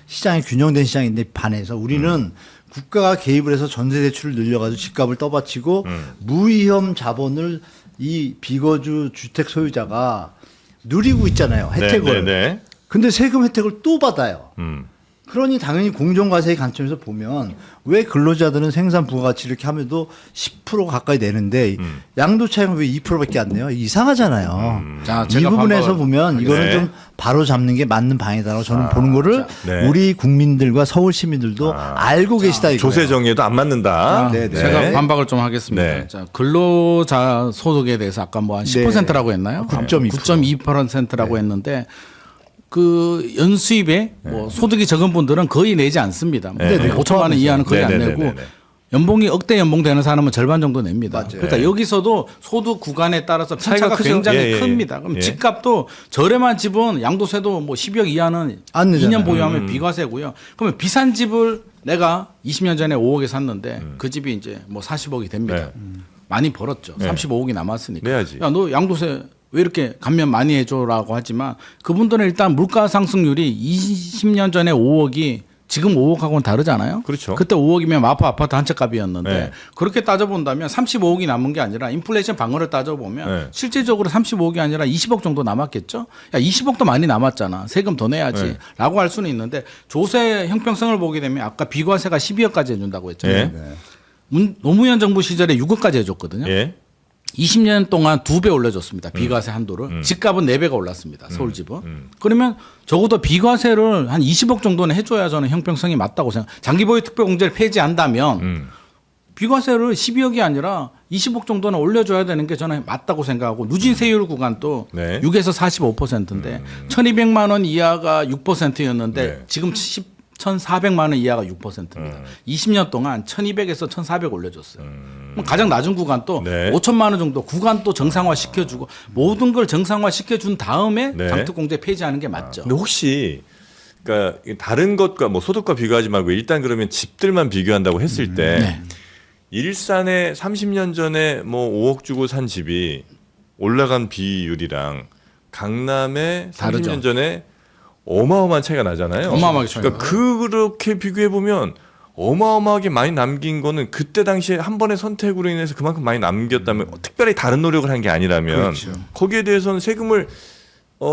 시장이 균형된 시장인데 반해서 우리는 국가가 개입을 해서 전세 대출을 늘려가지고 집값을 떠받치고 무위험 자본을 이 비거주 주택 소유자가 누리고 있잖아요. 혜택을.
네.
근데 세금 혜택을 또 받아요.
음.
그러니 당연히 공정과세의 관점에서 보면 왜 근로자들은 생산 부가가치 이렇게 하면도 10% 가까이 내는데 양도 차익은 왜 2%밖에 안 내요? 이상하잖아요.
자,
이
제가
부분에서
반박을
보면 이거는
네.
좀 바로 잡는 게 맞는 방향이다라고 저는 보는 거를
네.
우리 국민들과 서울 시민들도 알고 계시다 이거예요.
조세 정의에도 안 맞는다.
네, 네.
제가 반박을 좀 하겠습니다.
네.
자, 근로자 소득에 대해서 아까 뭐 한 10%라고 했나요?
9.2%.
9.2%라고 했는데 그 연수입에 뭐 소득이 적은 분들은 거의 내지 않습니다.
네, 네.
5천만 원 이하는 거의 안
네, 네,
내고
네, 네.
연봉이 억대 연봉 되는 사람은 절반 정도 냅니다.
맞아요.
그러니까 여기서도 소득 구간에 따라서
차이가
편차가
크죠.
굉장히
예, 예.
큽니다. 그럼
예.
집값도 저렴한 집은 양도세도 뭐 10억 이하는
안 내잖아요.
2년 보유하면 비과세고요. 그러면 비싼 집을 내가 20년 전에 5억에 샀는데 그 집이 이제 뭐 40억이 됩니다.
네.
많이 벌었죠.
네.
35억이 남았으니까.
내야지.
야, 너 양도세 왜 이렇게 감면 많이 해줘라고 하지만 그분들은 일단 물가 상승률이 20년 전에 5억이 지금 5억하고는 다르잖아요.
그렇죠.
그때 5억이면 마포 아파트 한 채 값이었는데
네.
그렇게 따져본다면 35억이 남은 게 아니라 인플레이션 방어를 따져보면
네.
실질적으로 35억이 아니라 20억 정도 남았겠죠. 야 20억도 많이 남았잖아. 세금 더 내야지. 라고 할 수는 있는데 조세 형평성을 보게 되면 아까 비과세가 12억까지 해준다고 했잖아요. 노무현 정부 시절에 6억까지 해줬거든요.
예.
20년 동안 2배 올려줬습니다. 비과세 한도를. 집값은 4배가 올랐습니다. 서울집은. 그러면 적어도 비과세를 한 20억 정도는 해줘야 저는 형평성이 맞다고 생각. 장기보유 특별공제를 폐지한다면 비과세를 12억이 아니라 20억 정도는 올려줘야 되는 게 저는 맞다고 생각하고 누진세율 구간도
네.
6에서 45%인데 1,200만 원 이하가 6%였는데
네.
지금 1,400만 원 이하가 6%입니다. 20년 동안 1,200에서 1,400 올려줬어요. 그럼 가장 낮은 구간도
네.
5천만 원 정도 구간도 정상화 시켜주고 모든 걸 정상화 시켜준 다음에
네.
장특공제 폐지하는 게 맞죠.
근데 혹시 그러니까 다른 것과 뭐 소득과 비교하지 말고 일단 그러면 집들만 비교한다고 했을 때
네.
일산에 30년 전에 뭐 5억 주고 산 집이 올라간 비율이랑 강남에 30년
다르죠.
전에 어마어마한 차이가 나잖아요.
어마어마하게 차이가
그러니까 그렇게 비교해 보면 어마어마하게 많이 남긴 거는 그때 당시에 한 번의 선택으로 인해서 그만큼 많이 남겼다면 특별히 다른 노력을 한 게 아니라면
그렇죠.
거기에 대해서는 세금을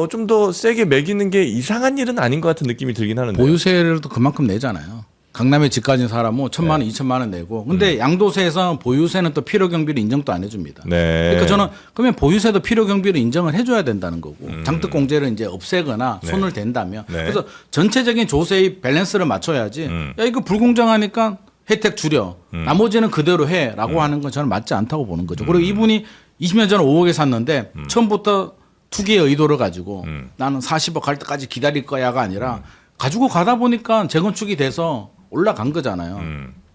좀 더 세게 매기는 게 이상한 일은 아닌 것 같은 느낌이 들긴 하는데.
보유세를 또 그만큼 내잖아요. 강남에 집 가진 사람은 1,000만 원, 2,000만 원 내고. 근데 양도세에서 보유세는 또 필요 경비를 인정도 안 해줍니다.
네.
그러니까 저는 그러면 보유세도 필요 경비를 인정을 해줘야 된다는 거고 장특공제를 이제 없애거나 손을 댄다면
네.
그래서 전체적인 조세의 밸런스를 맞춰야지. 야 이거 불공정하니까 혜택 줄여. 나머지는 그대로 해라고 하는 건 저는 맞지 않다고 보는 거죠. 그리고 이분이 20년 전에 5억에 샀는데 처음부터 투기의 의도를 가지고 나는 40억 갈 때까지 기다릴 거야가 아니라 가지고 가다 보니까 재건축이 돼서 올라간 거잖아요.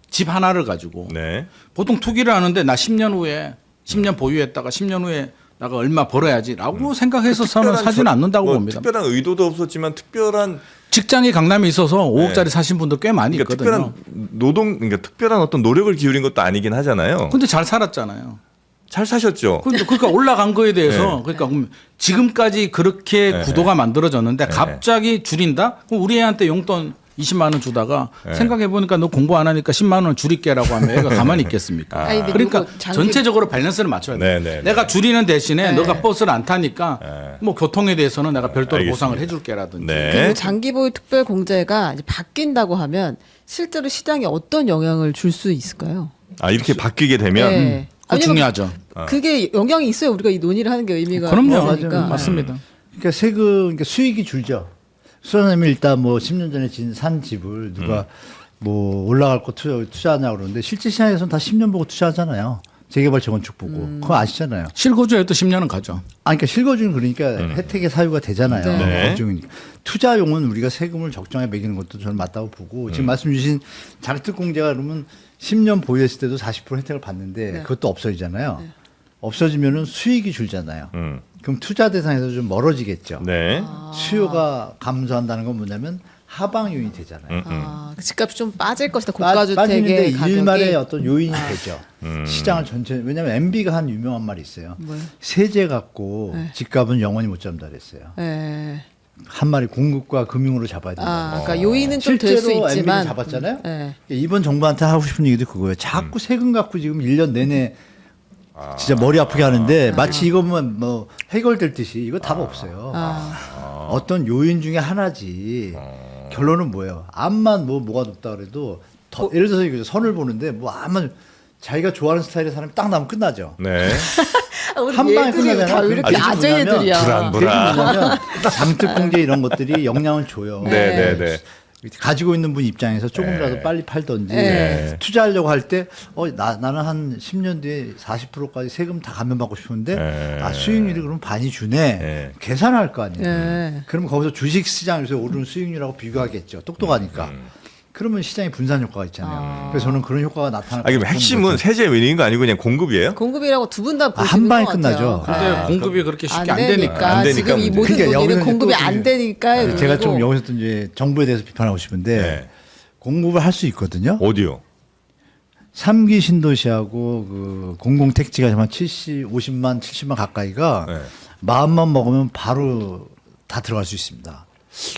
집 하나를 가지고.
네.
보통 투기를 하는데 나 10년 후에 10년 보유했다가 10년 후에 나가 얼마 벌어야지라고 생각해서서는
특별한
사지는 않는다고
뭐
봅니다.
특별한 의도도 없었지만 특별한
직장이 강남에 있어서 5억짜리 사신 분들 꽤 많이
그러니까
있거든요.
특별한 그러니까 특별한 어떤 노력을 기울인 것도 아니긴 하잖아요.
근데 잘 살았잖아요.
잘 사셨죠.
그러니까 올라간 거에 대해서
네.
그러니까 그럼 지금까지 그렇게
네.
구도가 만들어졌는데 갑자기 줄인다? 그럼 우리 애한테 용돈 20만 원 주다가
네.
생각해 보니까 너 공부 안 하니까 10만 원 줄일게라고 하면 애가 가만히 있겠습니까?
아니, 근데
그러니까
이거 장기-
전체적으로 밸런스를 맞춰야 돼.
네, 네,
내가 줄이는 대신에
네.
너가 버스를 안 타니까
네.
뭐 교통에 대해서는 내가 별도로
알겠습니다.
보상을 해줄게라든지.
네.
그리고 장기보유 특별공제가 이제 바뀐다고 하면 실제로 시장에 어떤 영향을 줄 수 있을까요?
아 이렇게 바뀌게 되면
네.
그거
아니면
중요하죠.
그게 영향이 있어요. 우리가 이 논의를 하는 게 의미가
그럼요.
있으니까.
맞습니다.
그러니까 세금, 그러니까 수익이 줄죠. 수사님이 일단 뭐 10년 전에 산 집을 누가 뭐 올라갈 거 투자하냐고 그러는데 실제 시장에서는 다 10년 보고 투자하잖아요. 재개발 재건축 보고. 그거 아시잖아요.
실거주에도 10년은 가죠.
아, 그러니까 실거주는 그러니까 혜택의 사유가 되잖아요.
네.
일종이니까. 투자용은 우리가 세금을 적정하게 매기는 것도 저는 맞다고 보고 지금 말씀 주신 장특공제가 그러면 10년 보유했을 때도 40% 혜택을 받는데
네.
그것도 없어지잖아요. 없어지면은 수익이 줄잖아요.
음.
그럼 투자 대상에서 좀 멀어지겠죠.
네.
수요가 감소한다는 건 뭐냐면 하방 요인이 되잖아요.
아, 그 집값이 좀 빠질 것이다.
빠지는데
고가주택의 가격이.
일말의 어떤 요인이 되죠. 시장을 전체 왜냐하면 MB가 한 유명한 말이 있어요.
뭐요?
세제 갖고
네.
집값은 영원히 못 잡는다 그랬어요.
네.
한 마리 공급과 금융으로 잡아야 된다.
아, 그러니까 요인은 좀 될 수
실제로 MB는
있지만.
잡았잖아요.
네.
이번 정부한테 하고 싶은 얘기도 그거예요. 자꾸 세금 갖고 지금 1년 내내 진짜 머리 아프게 하는데 마치 이것만 뭐 해결될 듯이 이거 답 없어요. 어떤 요인 중에 하나지. 결론은 뭐예요? 암만 뭐가 높다 그래도 더, 예를 들어서 이거 선을 보는데 뭐 암만 자기가 좋아하는 스타일의 사람이 딱 나면 끝나죠.
네.
아, 우리
한 방에
얘들이
끝나잖아요.
다 왜 이렇게
아,
아재
뭐냐면
애들이야.
그게 뭐냐면 장특공제 이런 것들이 영향을 줘요.
네, 네, 네.
가지고 있는 분 입장에서 조금이라도
네.
빨리 팔던지
네.
투자하려고 할 때 나는 한 10년 뒤에 40%까지 세금 다 감면받고 싶은데
네.
아 수익률이 그럼 반이 주네
네.
계산할 거 아니에요.
네.
그러면 거기서 주식시장에서 오르는 수익률하고 비교하겠죠. 똑똑하니까. 그러면 시장에 분산 효과가 있잖아요. 그래서 저는 그런 효과가 나타날
아, 그럼 핵심은 세제 외리는 거 아니고 그냥 공급이에요?
공급이라고 두 분 다 보시는
한 방에
것 같아요.
끝나죠.
근데 공급이 그렇게 쉽게 안 되니까.
안 되니까
지금 이
문제.
모든
그러니까
논의는
여기는
공급이
또
안 되니까
제가 좀 여기서 또 이제 정부에 대해서 비판하고 싶은데
네.
공급을 할 수 있거든요.
어디요?
3기 신도시하고 그 공공택지가 한 50만 70만 가까이가
네.
마음만 먹으면 바로 다 들어갈 수 있습니다.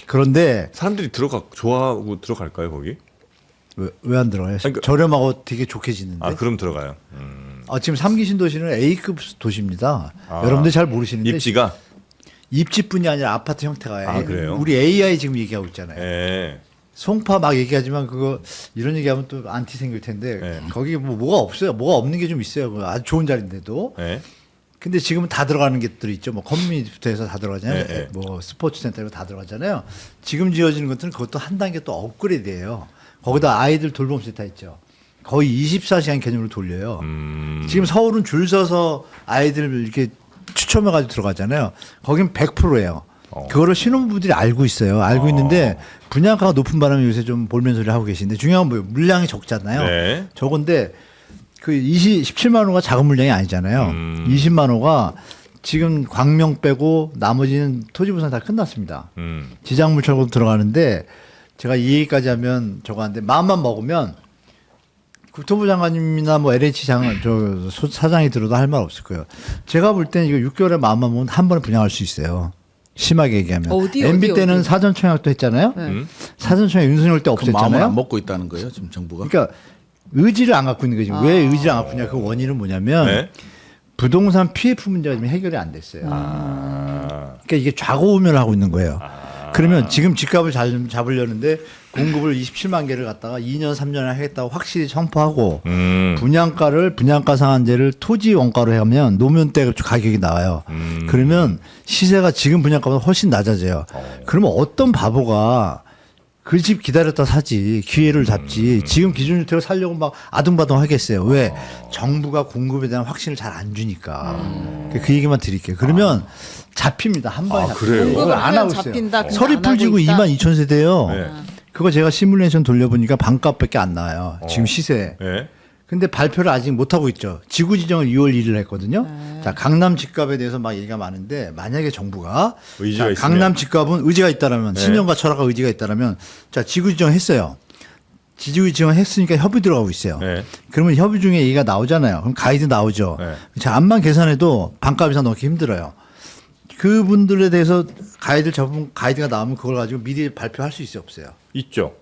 그런데
사람들이 좋아하고 들어갈까요 거기?
왜 안 들어가요?
그러니까-
저렴하고 되게 좋게 짓는데.
아 그럼 들어가요.
지금 3기 신도시는 A급 도시입니다. 여러분들 잘 모르시는데
입지가.
입지뿐이 아니라 아파트 형태가
아, 그래요?
우리 AI 지금 얘기하고 있잖아요.
예.
송파 막 얘기하지만 그거 이런 얘기하면 또 안티 생길 텐데
네.
거기 뭐가 없어요. 뭐가 없는 게 좀 있어요. 그거 아주 좋은 자리인데도.
예.
근데 지금은 다 들어가는 것들이 있죠. 뭐 커뮤니티부터 해서 다 들어가잖아요.
네, 네.
뭐 스포츠 센터 이런 거 다 들어가잖아요. 지금 지어지는 것들은 그것도 한 단계 또 업그레이드예요. 거기다 아이들 돌봄 센터 있죠. 거의 24시간 개념으로 돌려요. 지금 서울은 줄 서서 아이들을 이렇게 추첨해 가지고 들어가잖아요. 거긴 100%예요. 그거를 신혼부부들이 알고 있어요. 알고 있는데 분양가가 높은 바람에 요새 좀 볼멘 소리를 하고 계신데 중요한 건 뭐예요? 물량이 적잖아요.
네.
적은데 그 17만 호가 작은 물량이 아니잖아요. 20만 호가 지금 광명 빼고 나머지는 토지부산 다 끝났습니다. 지장물 철거도 들어가는데 제가 이 얘기까지 하면 저거 하는데 마음만 먹으면 국토부 장관님이나 뭐 LH 사장이 들어도 할 말 없을 거예요. 제가 볼 때는 이거 6개월에 마음만 먹으면 한 번에 분양할 수 있어요. 심하게 얘기하면. MB 때는 사전청약도 했잖아요. 사전청약 윤석열 때
그 마음을
없앴잖아요.
안 먹고 있다는 거예요 지금 정부가.
그러니까 의지를 안 갖고 있는 거지. 왜 의지를 안 갖고 있냐. 그 원인은 뭐냐면
네.
부동산 PF 문제가 지금 해결이 안 됐어요. 그러니까 이게 좌고우면을 하고 있는 거예요. 그러면 지금 집값을 잡으려는데 공급을 27만 개를 갖다가 2년 3년을 하겠다고 확실히 선포하고 분양가 상한제를 토지 원가로 하면 노면 때 가격이 나와요. 그러면 시세가 지금 분양가보다 훨씬 낮아져요. 그러면 어떤 바보가 그 집 기다렸다 사지 기회를 잡지 지금 기준주택을 살려고 막 아둥바둥 하겠어요. 왜? 정부가 공급에 대한 확신을 잘 안 주니까. 그 얘기만 드릴게요. 그러면 잡힙니다. 한 번에 잡힙니다.
그래요?
그걸 안 하고 있어요.
잡힌다, 근데 안
서리풀
하고
지구
있다?
2만 2천 세대요.
네.
그거 제가 시뮬레이션 돌려보니까 반값밖에 안 나와요. 지금 시세.
예.
근데 발표를 아직 못 하고 있죠. 지구 지정을 2월 1일 했거든요. 자, 강남 집값에 대해서 막 얘기가 많은데 만약에 정부가
의지가
자,
있으면.
강남 집값은 의지가 있다라면
네.
신념과 철학과 의지가 있다라면 자, 지구 지정 했어요. 지구 지정 했으니까 협의 들어가고 있어요.
네.
그러면 협의 중에 얘기가 나오잖아요. 그럼 가이드 나오죠.
네.
자, 암만 계산해도 반값 이상 넣기 힘들어요. 그분들에 대해서 가이드가 나오면 그걸 가지고 미리 발표할 수 있어요, 없어요?
있죠.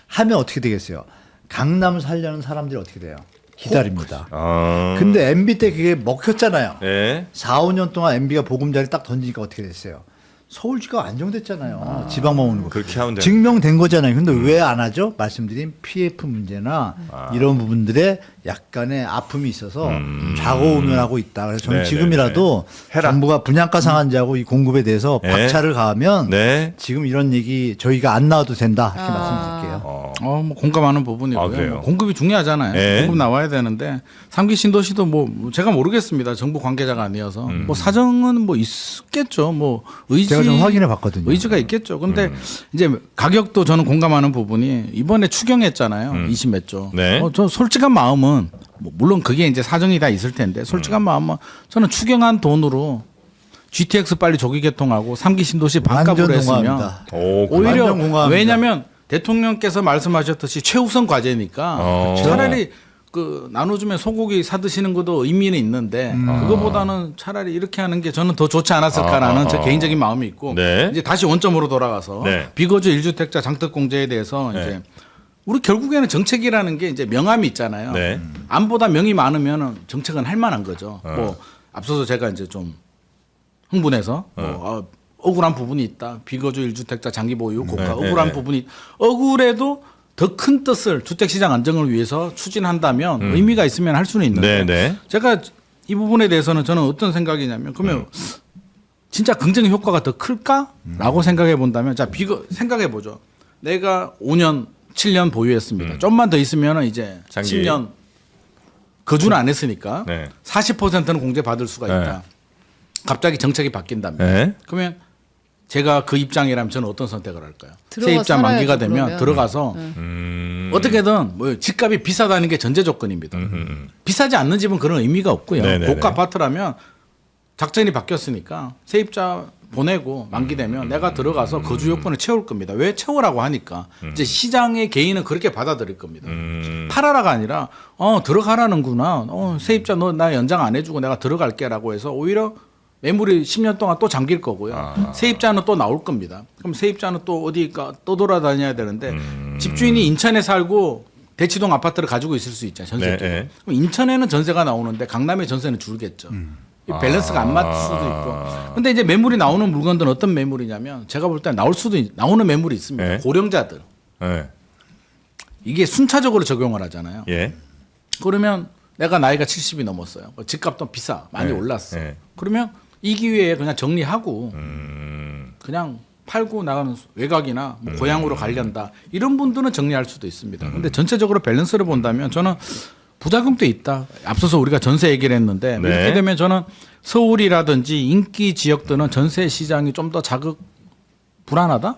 하면 어떻게 되겠어요? 강남을 살려는 사람들이 어떻게 돼요? 기다립니다.
아.
근데 MB 때 그게 먹혔잖아요.
예.
4, 5년 동안 MB가 보금자리 딱 던지니까 어떻게 됐어요? 서울지가 안정됐잖아요. 지방만 오는 거.
그렇게 하면 돼요.
증명된 거잖아요. 근데 왜 안 하죠? 말씀드린 PF 문제나 이런 부분들에 약간의 아픔이 있어서 좌고우면하고 있다. 그래서 저는
네네네.
지금이라도
해라.
정부가 분양가 상한제하고 이 공급에 대해서
네.
박차를 가하면
네.
지금 이런 얘기 저희가 안 나와도 된다. 이렇게 말씀드릴게요.
뭐 공감하는 부분이고요.
아, 그래요?
뭐 공급이 중요하잖아요.
네.
공급 나와야 되는데 3기 신도시도 뭐 제가 모르겠습니다. 정부 관계자가 아니어서 뭐 사정은 뭐 있겠죠. 뭐
제가 좀 확인해 봤거든요.
의지가 있겠죠. 근데 이제 가격도 저는 공감하는 부분이 이번에 추경했잖아요. 20몇 조.
네.
저 솔직한 마음은 뭐 물론 그게 이제 사정이 다 있을 텐데 솔직한 마음은 저는 추경한 돈으로 GTX 빨리 조기 개통하고 3기 신도시 반값으로
완전
했으면
동의합니다.
오,
오히려
완전 공감합니다.
왜냐하면 대통령께서 말씀하셨듯이 최우선 과제니까 차라리 그 나눠주면 소고기 사 드시는 것도 의미는 있는데 그거보다는 차라리 이렇게 하는 게 저는 더 좋지 않았을까라는 제 개인적인 마음이 있고
네.
이제 다시 원점으로 돌아가서
네.
비거주 1주택자 장특공제에 대해서
네.
이제 우리 결국에는 정책이라는 게 이제 명함이 있잖아요.
네.
암보다 명이 많으면 정책은 할 만한 거죠. 뭐 앞서서 제가 이제 좀 흥분해서 억울한 부분이 있다. 비거주 1주택자 장기 보유 고가
네,
억울한
네.
부분이 억울해도 더 큰 뜻을 주택시장 안정을 위해서 추진한다면 의미가 있으면 할 수는 있는데
네, 네.
제가 이 부분에 대해서는 저는 어떤 생각이냐면 그러면 진짜 긍정의 효과가 더 클까라고 생각해 본다면 자 생각해 보죠. 내가 5년 7년 보유했습니다. 좀만 더 있으면 이제
장기.
10년 거주는 안 했으니까
네.
40%는 공제 받을 수가 있다. 갑자기 정책이 바뀐다면
네.
그러면 제가 그 입장이라면 저는 어떤 선택을 할까요?
들어가
세입자 만기가
살아야죠,
되면
그러면.
들어가서 어떻게든 뭐 집값이 비싸다는 게 전제 조건입니다. 비싸지 않는 집은 그런 의미가 없고요.
네네네.
고가 아파트라면 작전이 바뀌었으니까 세입자 보내고 만기되면 내가 들어가서 거주 요건을 채울 겁니다. 왜 채우라고 하니까 이제 시장의 개인은 그렇게 받아들일 겁니다. 팔아라가 아니라 들어가라는구나. 세입자 너 나 연장 안 해주고 내가 들어갈게라고 해서 오히려 매물이 10년 동안 또 잠길 거고요. 세입자는 또 나올 겁니다. 그럼 세입자는 또 어디가 또 돌아다녀야 되는데 집주인이 인천에 살고 대치동 아파트를 가지고 있을 수 있잖아요. 전세 때.
네.
그럼 인천에는 전세가 나오는데 강남의 전세는 줄겠죠. 이 밸런스가 안 맞을 수도 있고. 근데 이제 매물이 나오는 물건들은 어떤 매물이냐면 제가 볼 때 나오는 매물이 있습니다.
네.
고령자들.
네.
이게 순차적으로 적용을 하잖아요.
예.
그러면 내가 나이가 70이 넘었어요. 집값도 비싸. 많이
네.
올랐어.
네.
그러면 이 기회에 그냥 정리하고 그냥 팔고 나가는 외곽이나 뭐 고향으로 가련다. 이런 분들은 정리할 수도 있습니다. 근데 전체적으로 밸런스를 본다면 저는 부작용도 있다. 앞서서 우리가 전세 얘기를 했는데
네.
이렇게 되면 저는 서울이라든지 인기 지역들은 전세 시장이 좀 더 불안하다.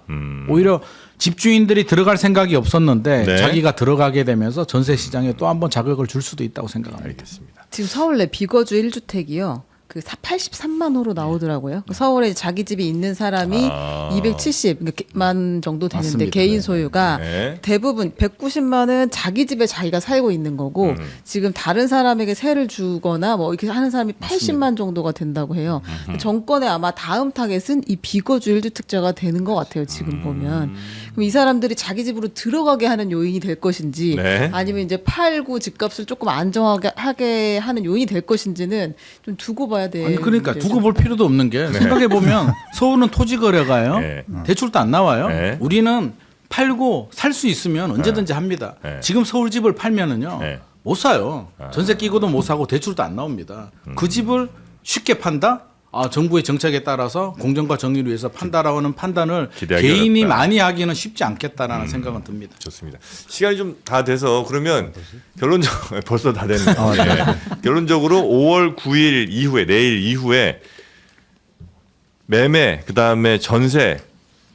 오히려 집주인들이 들어갈 생각이 없었는데
네.
자기가 들어가게 되면서 전세 시장에 또 한번 자극을 줄 수도 있다고 생각합니다.
알겠습니다.
지금 서울 내 비거주 1주택이요. 그 83만 호로 나오더라고요. 그 서울에 자기 집이 있는 사람이 270만 정도 되는데
맞습니다.
개인 소유가
네.
대부분 190만은 자기 집에 자기가 살고 있는 거고 지금 다른 사람에게 세를 주거나 뭐 이렇게 하는 사람이 80만 정도가 된다고 해요. 정권의 아마 다음 타겟은 이 비거주 1주택자가 되는 것 같아요. 지금 보면. 그럼 이 사람들이 자기 집으로 들어가게 하는 요인이 될 것인지
네.
아니면 이제 팔고 집값을 조금 안정하게 하는 요인이 될 것인지는 좀 두고 봐야 돼.
아니 그러니까 두고 볼 필요도 없는 게 생각해 보면 서울은 토지 거래가요.
네.
대출도 안 나와요.
네.
우리는 팔고 살 수 있으면 언제든지 합니다.
네.
지금 서울 집을 팔면은요.
네.
못 사요. 전세 끼고도 못 사고 대출도 안 나옵니다. 그 집을 쉽게 판다? 정부의 정책에 따라서 공정과 정의를 위해서 판다라는 판단을
기대하기
개인이
어렵다.
많이 하기는 쉽지 않겠다라는 생각은 듭니다.
좋습니다. 시간이 좀 다 돼서 그러면 결론적으로 벌써 다 됐네요. 네. 결론적으로 5월 9일 이후에 내일 이후에 매매 그다음에 전세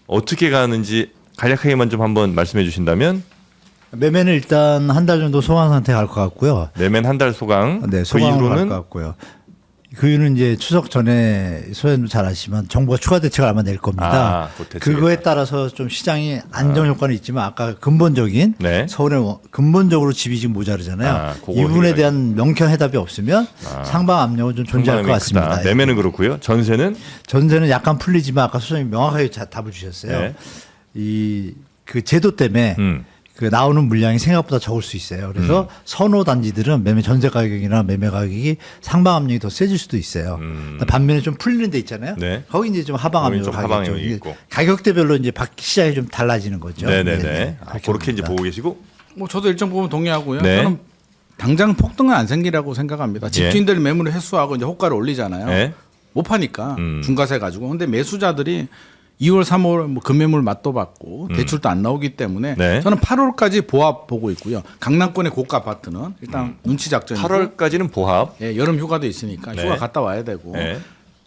어떻게 가는지 간략하게만 좀 한번 말씀해 주신다면
매매는 일단 한 달 정도 소강 상태 갈 것 같고요.
매매는 한 달 소강.
네,
그
소강으로 갈
이후로는
것 같고요. 그 이유는 이제 추석 전에 소연도 잘 아시지만 정부가 추가 대책을 아마 낼 겁니다.
그 대책이다.
그거에 따라서 좀 시장이 안정 효과는 있지만 아까 근본적인
네.
서울에 근본적으로 집이 지금 모자르잖아요.
그거
이 부분에
해결하기.
대한 명쾌한 해답이 없으면 상방 압력은 좀 존재할 것
상방이 크다.
같습니다.
매매는 그렇고요. 전세는
전세는 약간 풀리지만 아까 소장님 명확하게 답을 주셨어요.
네.
이 그 제도 때문에 그 나오는 물량이 생각보다 적을 수 있어요. 그래서 선호 단지들은 매매 전세 가격이나 매매 가격이 상방 압력이 더 세질 수도 있어요. 반면에 좀 풀리는 데 있잖아요.
네.
거기 이제 좀 하방
거기
압력으로
좀 하방
가겠죠.
압력이
이게
있고.
가격대별로 이제 시장이 좀 달라지는 거죠.
네네네.
네네.
그렇게 이제
봅니다.
보고 계시고
뭐 저도 일정 부분 동의하고요.
네.
저는 당장 폭등은 안 생기라고 생각합니다. 집주인들이 매물을 회수하고 이제 호가를 올리잖아요.
네.
못 파니까 중과세 가지고. 근데 매수자들이 2월, 3월 뭐 금매물 맛도 받고 대출도 안 나오기 때문에
네.
저는 8월까지 보합 보고 있고요. 강남권의 고가 아파트는 일단 눈치 작전이고
8월까지는 보합.
예, 여름 휴가도 있으니까
네.
휴가 갔다 와야 되고
네.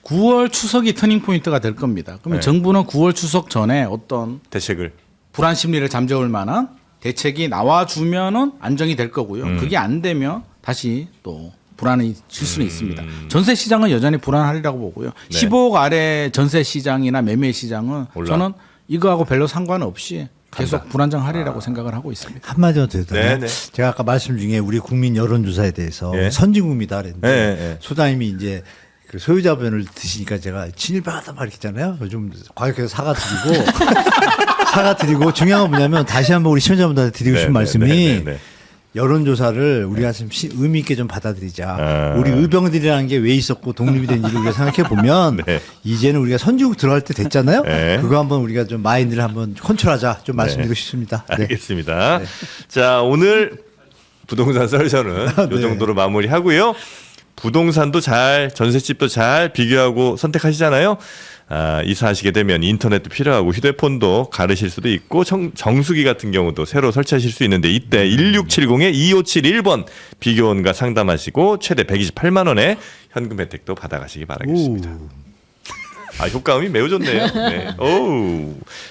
9월 추석이 터닝 포인트가 될 겁니다. 그러면
네.
정부는 9월 추석 전에 어떤
대책을
불안 심리를 잠재울 만한 대책이 나와주면은 안정이 될 거고요. 그게 안 되면 다시 또 불안이 질 수는 있습니다. 전세 시장은 여전히 불안하리라고 보고요.
네.
15억 아래 전세 시장이나 매매 시장은
올라.
저는 이거하고 별로 상관없이 계속 불안정하리라고 생각을 하고 있습니다.
한마디만 더 드릴까요?
네네.
제가 아까 말씀 중에 우리 국민 여론조사에 대해서
네.
선진국이다 그랬는데
네, 네.
소장님이 이제 그 소유자 변을 드시니까 제가 친일파다 말했잖아요. 요즘 과격해서 사과드리고 중요한 건 뭐냐면 다시 한번 우리 시청자분들한테 드리고 싶은 말씀이 여론조사를 우리가 좀 의미 있게 좀 받아들이자. 우리 의병들이라는 게 왜 있었고 독립이 된 일을 우리가 생각해 보면
네.
이제는 우리가 선진국 들어갈 때 됐잖아요.
네.
그거 한번 우리가 좀 마인드를 한번 컨트롤하자 좀 말씀드리고 싶습니다. 네.
알겠습니다. 자, 오늘 부동산 썰전은 이
네.
정도로 마무리하고요. 부동산도 잘, 전셋집도 잘 비교하고 선택하시잖아요. 이사하시게 되면 인터넷도 필요하고 휴대폰도 가르실 수도 있고 정수기 같은 경우도 새로 설치하실 수 있는데 이때 1670-2571번 비교원과 상담하시고 최대 128만 원의 현금 혜택도 받아가시기 바라겠습니다. 효과음이 매우 좋네요. 네.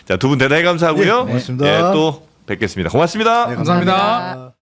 자, 두 분 대단히 감사하고요.
네, 고맙습니다.
또 뵙겠습니다. 고맙습니다.
네,
감사합니다.
감사합니다.